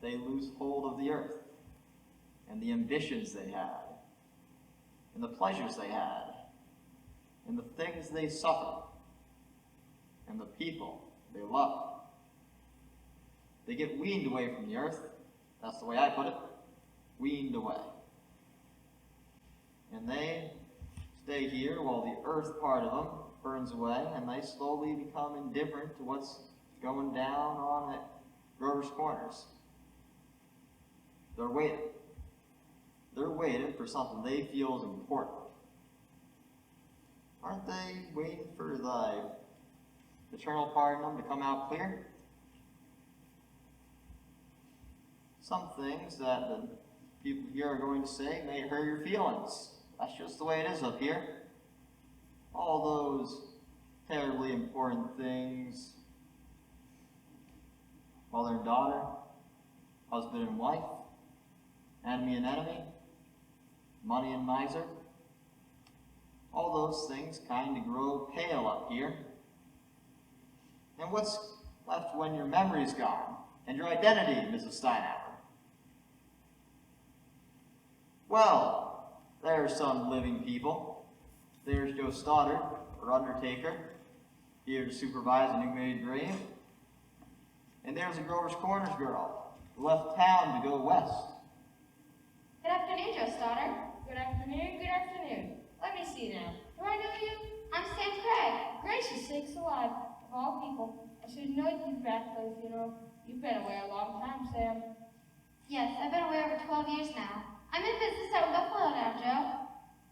Speaker 1: they lose hold of the earth and the ambitions they had and the pleasures they had and the things they suffered and the people they loved. They get weaned away from the earth. That's the way I put it. Weaned away. And they stay here while the earth part of them burns away, and they slowly become indifferent to what's going down on at Grover's Corners. They're waiting. They're waiting for something they feel is important. Aren't they waiting for the eternal part of them to come out clear? Some things that the people here are going to say may hurt your feelings. That's just the way it is up here. All those terribly important things. Mother and daughter, husband and wife, enemy and enemy, money and miser. All those things kind of grow pale up here. And what's left when your memory's gone? And your identity, Mrs. Steinhauer? Well, there are some living people There's Joe Stoddard, our undertaker, here to supervise a new made grave. And there's the Grover's Corners girl, who left town to go west.
Speaker 4: Good afternoon, Joe Stoddard.
Speaker 13: Good afternoon, good afternoon. Let me see now. Do I know you?
Speaker 4: I'm Sam Craig.
Speaker 13: Gracious sakes alive, of all people. I should have known you'd be back, because, you know, you've been away a long time, Sam.
Speaker 4: Yes, I've been away over 12 years now. I'm in business out in Buffalo now, Joe.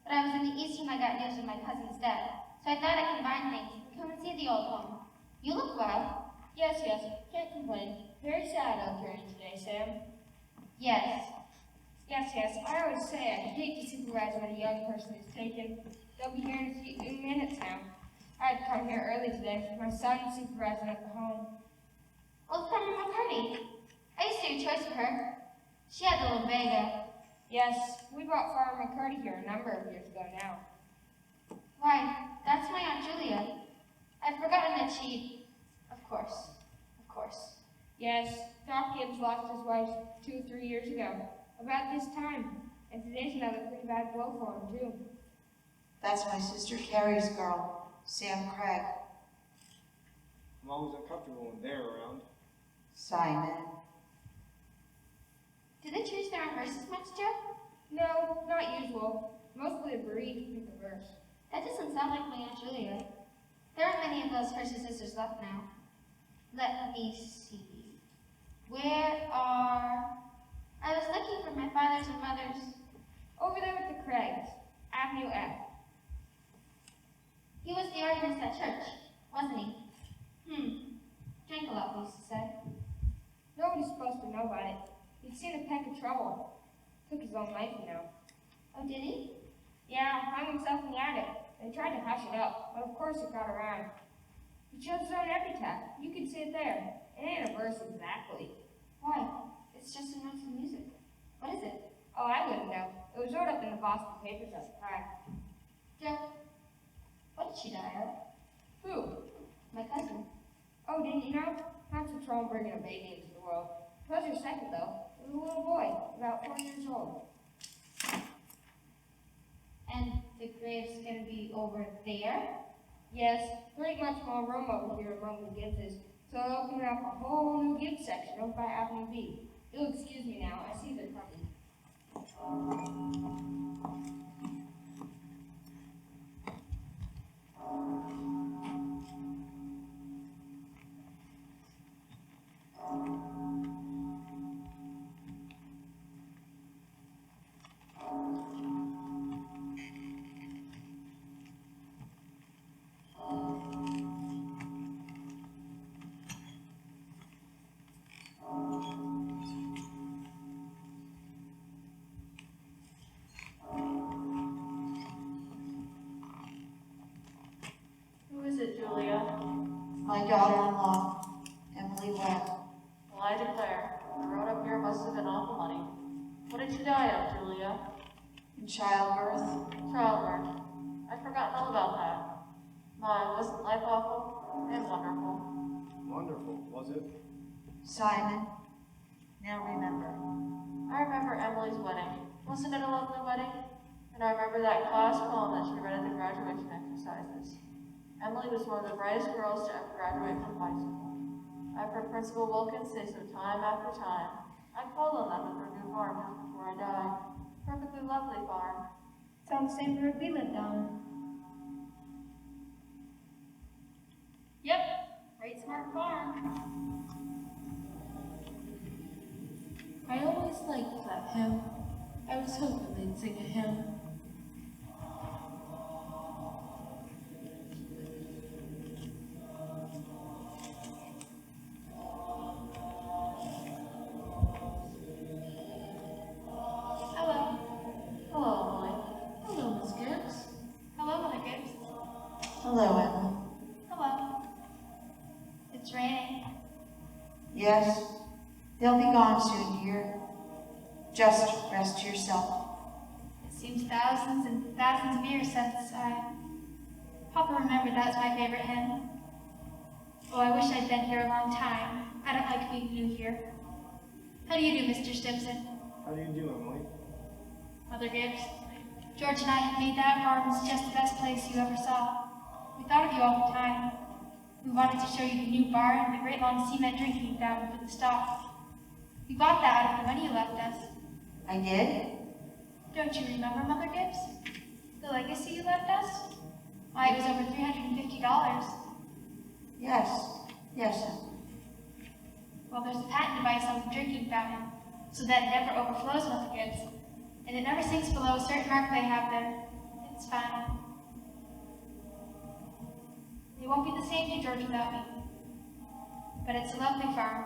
Speaker 4: But I was in the East when I got news of my cousin's death, so I thought I'd combine things and come and see the old home. You look well.
Speaker 13: Yes, can't complain. Very sad out here today, Sam.
Speaker 4: Yes.
Speaker 13: Yes, I always say I hate to supervise when a young person is taken. They'll be here in a few minutes now. I had to come here early today. My son's supervising at the home.
Speaker 4: Old Farmer McCarty. I used to do choice for her. She had the little Vega.
Speaker 13: Yes, we brought Farmer McCarty here a number of years ago now.
Speaker 4: Why, that's my Aunt Julia. I'd forgotten that she... Of course.
Speaker 13: Yes, Doc Gibbs lost his wife 2 or 3 years ago, about this time, and today's another pretty bad blow for him, too.
Speaker 5: That's my sister Carrie's girl, Sam Craig.
Speaker 11: I'm always uncomfortable when they're around.
Speaker 5: Simon.
Speaker 4: Do they change their own verses much, Joe?
Speaker 13: No, not usual. Mostly a bereaved pick a verse.
Speaker 4: That doesn't sound like my Aunt Julia. There aren't many of those first sisters left now. Let me see. Where are... I was looking for my father's and mother's.
Speaker 13: Over there with the Craigs, Avenue F.
Speaker 4: He was the organist at church, wasn't he? Drank a lot, we used to say.
Speaker 13: Nobody's supposed to know about it. He'd seen a peck of trouble. Took his own life, you know.
Speaker 4: Oh, did he?
Speaker 13: Yeah, hung himself in the attic. They tried to hush it up, but of course it got around. He chose his own epitaph. You can see it there. It ain't a verse exactly.
Speaker 4: Why? It's just a note of music. What is it?
Speaker 13: Oh, I wouldn't know. It was wrote up in the Boston papers at the time.
Speaker 4: Joe, what did she die of?
Speaker 13: Who?
Speaker 4: My cousin.
Speaker 13: Oh, didn't you know? That's what's wrong bringing a baby into the world. It was your second, though. It was a little boy, about 4 years old.
Speaker 4: And the grave's gonna be over there?
Speaker 13: Yes, there ain't much more room over here among the Gibbses, so I'll open up a whole new Gibbs section over by Avenue B. You'll excuse me now, I see they're coming.
Speaker 12: Who is it, Julia?
Speaker 5: My daughter-in-law, Emily Webb.
Speaker 12: Well, I declare, the road up here must have been awful money. What did you die of, Julia?
Speaker 5: In childbirth.
Speaker 12: Childbirth. I'd forgotten all about that. My, wasn't life awful and wonderful?
Speaker 11: Wonderful, was it?
Speaker 5: Simon. Now remember.
Speaker 12: I remember Emily's wedding. Wasn't it a lovely wedding? And I remember that class poem that she read at the graduation exercises. Emily was one of the brightest girls to ever graduate from high school. I've heard Principal Wilkins say so time after time. I called on them at their new farm just before I died. Perfectly lovely farm.
Speaker 4: It's on the same road we lived on.
Speaker 13: Yep, right smart farm.
Speaker 14: I always liked that hymn. I was hoping they'd sing a hymn.
Speaker 12: Hello. Hello, Emily.
Speaker 14: Hello, Miss Gibbs.
Speaker 4: Hello, Mother Gibbs.
Speaker 5: Hello, Emily.
Speaker 4: Hello. It's raining.
Speaker 5: Yes, they'll be gone soon, dear. Just rest yourself.
Speaker 4: It seems thousands and thousands of years since Papa remembered that's my favorite hymn. Oh, I wish I'd been here a long time. I don't like being new here. How do you do, Mr. Stimson?
Speaker 11: How do you do, Emily?
Speaker 4: Mother Gibbs?
Speaker 2: George and I have made that farm just the best place you ever saw. We thought of you all the time. We wanted to show you the new barn and the great long cement drinking fountain for the stock. We bought that out of the money you left us.
Speaker 9: I did?
Speaker 2: Don't you remember, Mother Gibbs? The legacy you left us? Why, it was over $350.
Speaker 9: Yes.
Speaker 2: Well, there's a patent device on the drinking fountain, so that it never overflows, Mother Gibbs. And it never sinks below a certain mark they have there. It's fine. It won't be the same to George without me. But it's a lovely farm.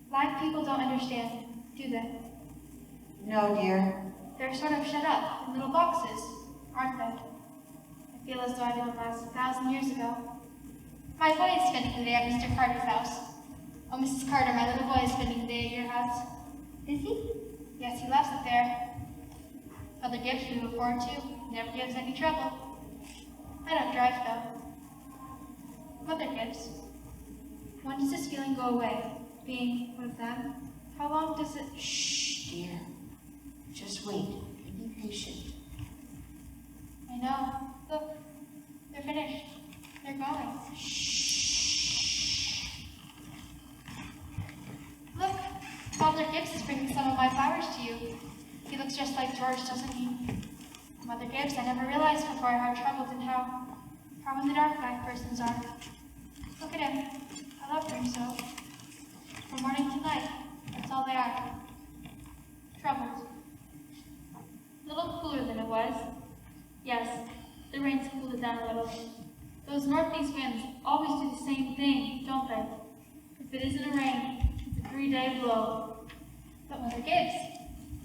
Speaker 2: Blind people don't understand, do they?
Speaker 9: No, dear.
Speaker 2: They're sort of shut up in little boxes, aren't they? I feel as though I didn't last 1,000 years ago. My boy is spending the day at Mr. Carter's house. Oh, Mrs. Carter, my little boy is spending the day at your house.
Speaker 9: Is he?
Speaker 2: Yes, he loves it there. Mother Gibbs we afford to. Never gives any trouble. I don't drive, though. Mother Gibbs, when does this feeling go away, being one of them? How long does it...
Speaker 9: Shh, dear. Just wait and be patient.
Speaker 2: I know. Look, they're finished. They're going.
Speaker 9: Shh.
Speaker 2: Look, Father Gibbs is bringing some of my flowers to you. He looks just like George, doesn't he? Mother Gibbs, I never realized before how troubled and how in the dark black persons are. Look at him. I love him so. From morning to night, that's all they are. Troubled.
Speaker 4: A little cooler than it was. Yes, the rain's cooled it down a little. Those northeast winds always do the same thing, don't they? If it isn't a rain, it's a 3-day blow.
Speaker 2: But Mother Gibbs,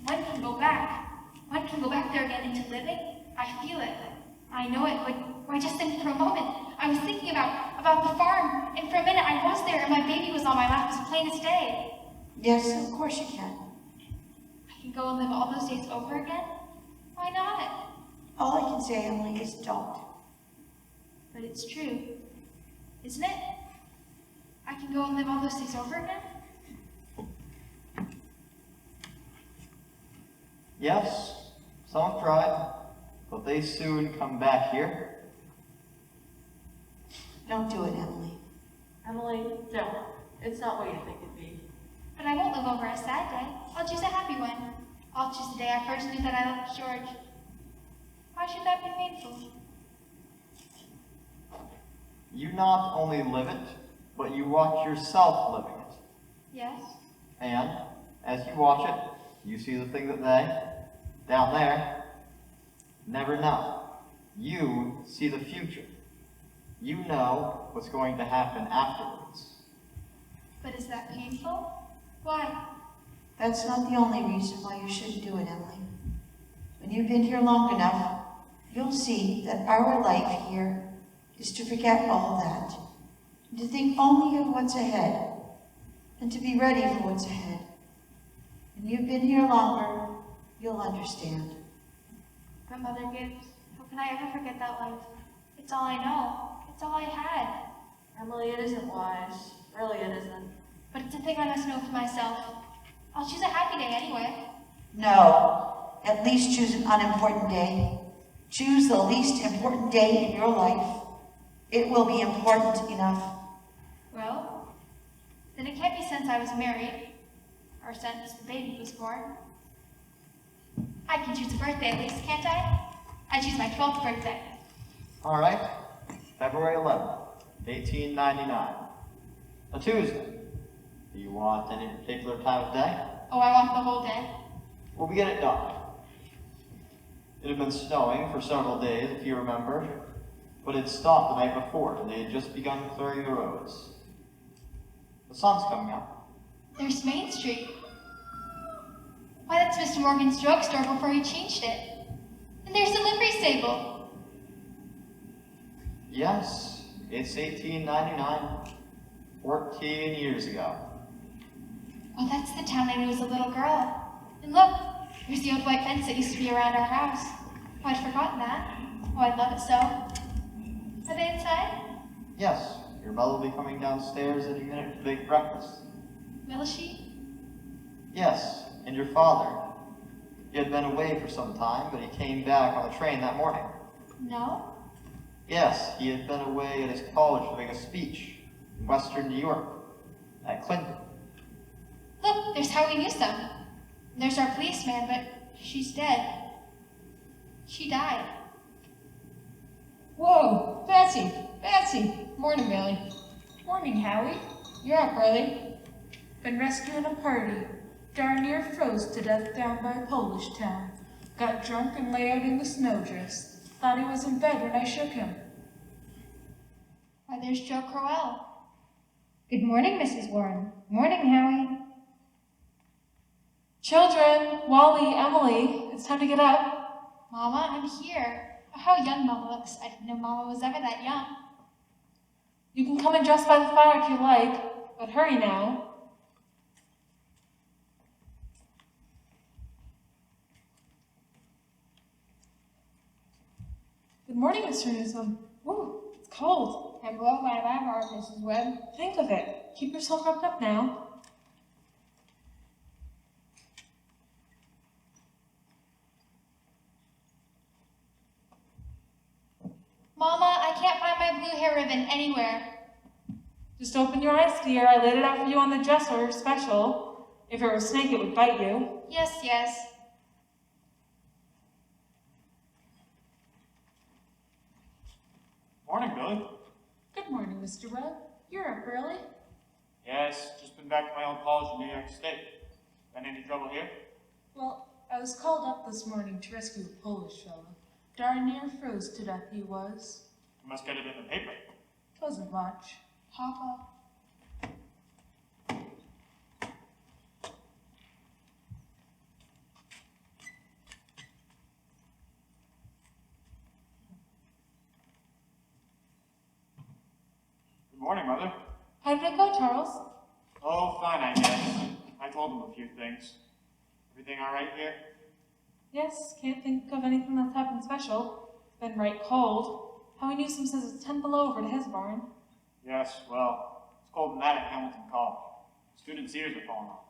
Speaker 2: one can go back. One can go back there again into living. I feel it. I know it, but why just think for a moment. I was thinking about the farm, and for a minute I was there, and my baby was on my lap as plain as day.
Speaker 9: Yes, of course you can.
Speaker 2: I can go and live all those days over again? Why not?
Speaker 9: All I can say, Emily, is don't.
Speaker 2: But it's true, isn't it? I can go and live all those days over again?
Speaker 1: Yes, some have tried, but they soon come back here.
Speaker 9: Don't do it, Emily.
Speaker 12: Emily, don't. It's not what you think it'd be.
Speaker 2: But I won't live over a sad day. I'll choose a happy one. I'll choose the day I first knew that I loved George. Why should that be painful?
Speaker 1: You not only live it, but you watch yourself living it.
Speaker 2: Yes?
Speaker 1: And as you watch it, you see the thing that they, down there, never know. You see the future. You know what's going to happen afterwards.
Speaker 2: But is that painful? Why?
Speaker 9: That's not the only reason why you shouldn't do it, Emily. When you've been here long enough, you'll see that our life here is to forget all that, and to think only of what's ahead, and to be ready for what's ahead. When you've been here longer, you'll understand.
Speaker 2: But Mother Gibbs, how can I ever forget that life? It's all I know. It's all I had.
Speaker 12: Emily, it isn't wise. Really, it isn't.
Speaker 2: But it's a thing I must know for myself. I'll choose a happy day anyway.
Speaker 9: No, at least choose an unimportant day. Choose the least important day in your life. It will be important enough.
Speaker 2: Well, then it can't be since I was married, or since the baby was born. I can choose a birthday at least, can't I? I choose my 12th birthday.
Speaker 1: All right, February 11th, 1899. A Tuesday. Do you want any particular time of day?
Speaker 2: Oh, I want the whole day.
Speaker 1: We'll begin at dawn. It had been snowing for several days, if you remember, but it stopped the night before, and they had just begun clearing the roads. The sun's coming up.
Speaker 2: There's Main Street. Why, that's Mr. Morgan's drugstore before he changed it. And there's the livery stable.
Speaker 1: Yes, it's 1899, 14 years ago.
Speaker 2: Oh, that's the town I knew as a little girl. And look, there's the old white fence that used to be around our house. Oh, I'd forgotten that. Oh, I'd love it so. Are they inside?
Speaker 1: Yes, your mother will be coming downstairs any minute to make breakfast.
Speaker 2: Will she?
Speaker 1: Yes, and your father. He had been away for some time, but he came back on the train that morning.
Speaker 2: No?
Speaker 1: Yes, he had been away at his college to make a speech in Western New York, at Clinton.
Speaker 2: Look, there's Howie Newsom. There's our policeman, but she's dead. She died.
Speaker 14: Whoa, Betsy, Betsy. Morning, Billy.
Speaker 13: Morning, Howie.
Speaker 14: You're up early.
Speaker 13: Been rescuing a party. Darn near froze to death down by Polish Town. Got drunk and lay out in the snowdrifts. Thought he was in bed when I shook him.
Speaker 2: Why, there's Joe Crowell.
Speaker 4: Good morning, Mrs. Warren. Morning, Howie. Children, Wally, Emily, it's time to get up.
Speaker 2: Mama, I'm here. Oh, how young Mama looks. I didn't know Mama was ever that young.
Speaker 4: You can come and dress by the fire if you like, but hurry now. Good morning, Mr. Newsom. Ooh, it's cold.
Speaker 14: I'm below my arm, Mrs. Webb.
Speaker 4: Think of it. Keep yourself wrapped up now.
Speaker 2: Mama, I can't find my blue hair ribbon anywhere.
Speaker 4: Just open your eyes, dear. I laid it out for you on the dresser, special. If it were a snake, it would bite you.
Speaker 2: Yes, yes.
Speaker 10: Morning, Billy.
Speaker 13: Good morning, Mr. Webb. You're up early.
Speaker 10: Yes, just been back to my old college in New York State. Been any trouble here?
Speaker 13: Well, I was called up this morning to rescue a Polish fellow. Darn near froze to death he was.
Speaker 10: You must get it in the paper.
Speaker 13: Wasn't much.
Speaker 2: Papa.
Speaker 10: Good morning, Mother.
Speaker 4: How did it go, Charles?
Speaker 10: Oh, fine, I guess. I told him a few things. Everything all right here?
Speaker 4: Yes, can't think of anything that's happened special. It's been right cold. Howie Newsom says it's 10 below over to his barn.
Speaker 10: Yes, well, it's cold than that at Hamilton College. Students' ears are falling off.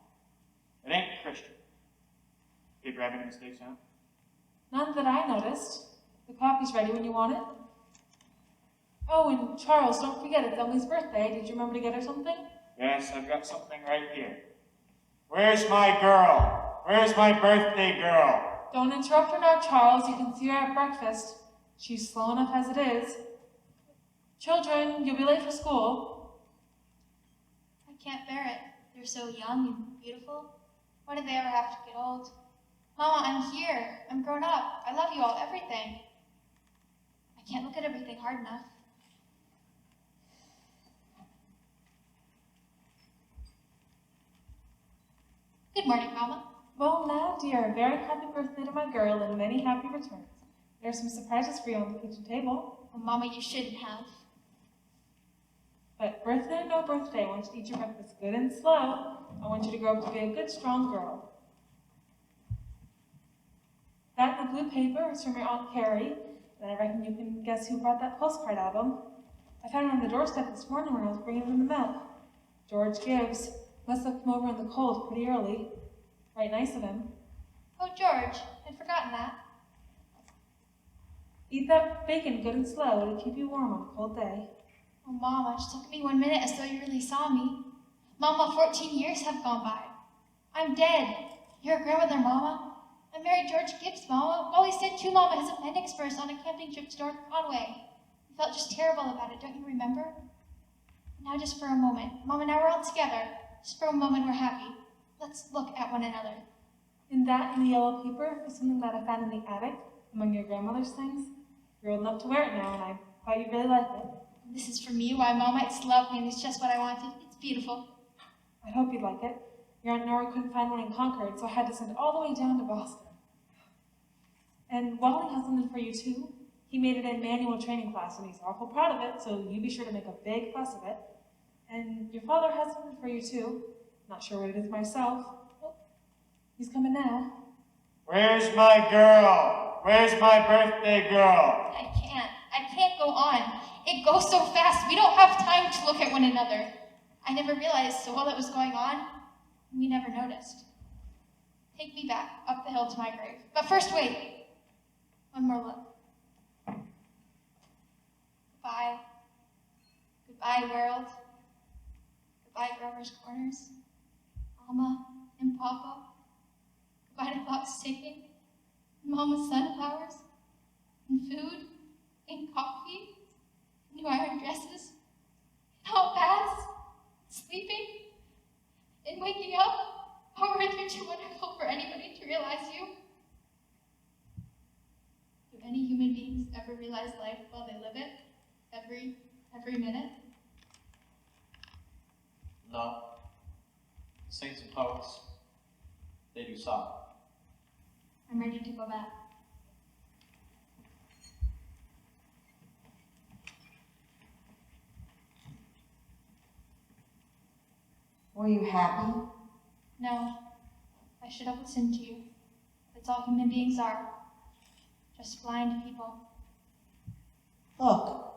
Speaker 10: It ain't Christian. Paper have any mistakes on it?
Speaker 4: None that I noticed. The coffee's ready when you want it. Oh, and Charles, don't forget it's Emily's birthday. Did you remember to get her something?
Speaker 10: Yes, I've got something right here. Where's my girl? Where's my birthday girl?
Speaker 4: Don't interrupt her now, Charles. You can see her at breakfast. She's slow enough as it is. Children, you'll be late for school.
Speaker 2: I can't bear it. They're so young and beautiful. Why did they ever have to get old? Mama, I'm here. I'm grown up. I love you all, everything. I can't look at everything hard enough. Good morning, Mama.
Speaker 4: Well, now, dear, a very happy birthday to my girl and many happy returns. There are some surprises for you on the kitchen table.
Speaker 2: Well, Mama, you shouldn't have.
Speaker 4: But birthday or no birthday, I want you to eat your breakfast good and slow. I want you to grow up to be a good, strong girl. That in the blue paper is from your Aunt Carrie, and I reckon you can guess who brought that postcard album. I found it on the doorstep this morning when I was bringing in the milk. George Gibbs. Must have come over in the cold pretty early. Right nice of him.
Speaker 2: Oh, George, I'd forgotten that.
Speaker 4: Eat that bacon good and slow. It'll keep you warm on a cold day.
Speaker 2: Oh, Mama, just look at me 1 minute as though you really saw me. Mama, 14 years have gone by. I'm dead. You're a grandmother, Mama. I married George Gibbs, Mama. Always said too, Mama, his appendix burst on a camping trip to North Conway. I felt just terrible about it, don't you remember? Now just for a moment. Mama, now we're all together. Just for a moment we're happy. Let's look at one another.
Speaker 4: And that in the yellow paper is something that I found in the attic among your grandmother's things. You're old enough to wear it now, and I thought you'd really like it.
Speaker 2: This is for me. Why, Mama, it's lovely and it's just what I wanted. It's beautiful.
Speaker 4: I hope you'd like it. Your Aunt Nora couldn't find one in Concord, so I had to send it all the way down to Boston. And Wally has something for you, too. He made it in manual training class, and he's awful proud of it, so you be sure to make a big fuss of it. And your father has something for you, too. Not sure what it is myself. Oh, he's coming now.
Speaker 10: Where's my girl? Where's my birthday girl?
Speaker 2: I can't go on. It goes so fast. We don't have time to look at one another. I never realized, so while it was going on, we never noticed. Take me back, up the hill to my grave. But first, wait. One more look. Goodbye. Goodbye, world. Goodbye, Grover's Corners. Mama and Papa. Goodbye to clocks ticking. And Mama's sunflowers. And food. And coffee. New iron dresses. And hot baths. Sleeping. And waking up. How words are too wonderful for anybody to realize you. Do any human beings ever realize life while they live it? Every minute?
Speaker 1: No. Saints and poets, they do stop.
Speaker 2: I'm ready to go back.
Speaker 9: Were you happy?
Speaker 2: No, I should have listened to you. That's all human beings are. Just blind people.
Speaker 9: Look,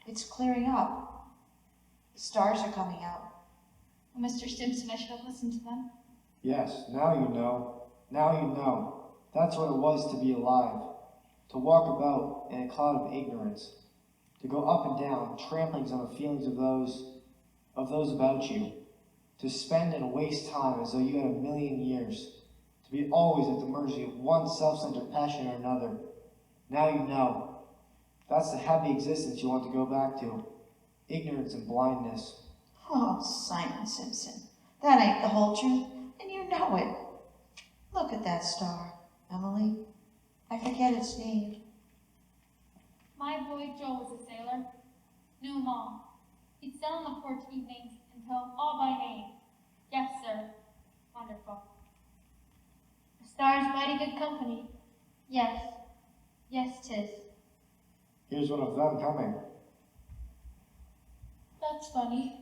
Speaker 9: it's clearing up. The stars are coming out.
Speaker 2: Well, Mr. Simpson, I should have listened to them.
Speaker 11: Yes, now you know. Now you know. That's what it was to be alive. To walk about in a cloud of ignorance. To go up and down, trampling on the feelings of those about you. To spend and waste time as though you had a million years. To be always at the mercy of one self-centered passion or another. Now you know. That's the happy existence you want to go back to. Ignorance and blindness.
Speaker 9: Oh, Simon Simpson, that ain't the whole truth, and you know it. Look at that star, Emily. I forget its name.
Speaker 4: My boy Joe was a sailor. Knew 'em all. He'd sit on the porch evenings and tell 'em all by name. Yes, sir. Wonderful.
Speaker 2: The stars mighty good company.
Speaker 4: Yes. Yes, 'tis.
Speaker 11: Here's one of them coming.
Speaker 14: That's funny.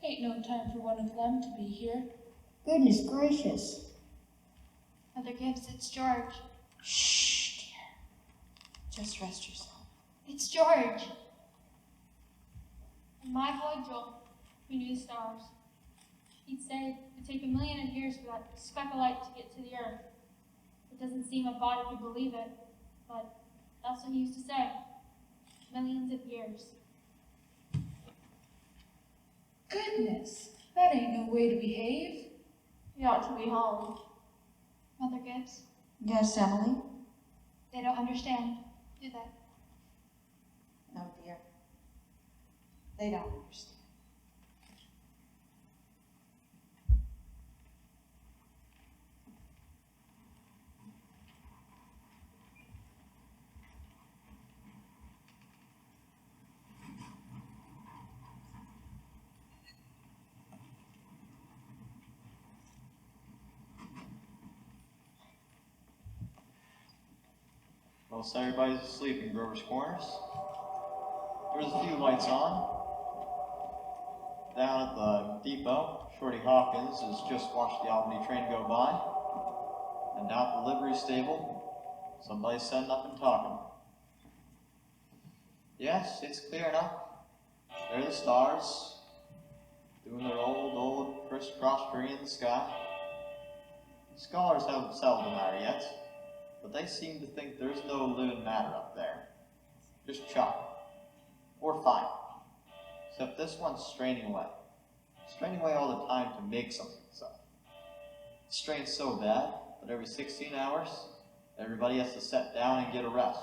Speaker 14: Ain't no time for one of them to be here.
Speaker 5: Goodness gracious.
Speaker 2: Mother Gibbs, it's George.
Speaker 9: Shh, dear. Just rest yourself.
Speaker 2: It's George.
Speaker 4: And my boy Joel, who knew the stars. He'd say it'd take 1,000,000 of years for that speck of light to get to the earth. It doesn't seem a body could believe it, but that's what he used to say. Millions of years.
Speaker 14: Goodness, that ain't no way to behave.
Speaker 12: You ought to be home.
Speaker 2: Mother Gibbs,
Speaker 9: Yes, Emily?
Speaker 2: they don't understand, do they?
Speaker 9: No, dear. They don't understand.
Speaker 1: Most everybody's asleep in Grover's Corners. There's a few lights on. Down at the depot, Shorty Hawkins has just watched the Albany train go by. And down at the livery stable, somebody's setting up and talking. Yes, it's clear enough. There are the stars, doing their old crisscross tree in the sky. Scholars haven't settled the matter yet, but they seem to think there's no living matter up there. Just chalk. Or fire. Except this one's straining away. Straining away all the time to make something of itself. It strains so bad that every 16 hours, everybody has to sit down and get a rest.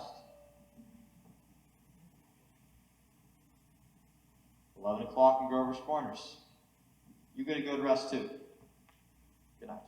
Speaker 1: 11 o'clock in Grover's Corners. You get a good rest too. Good night.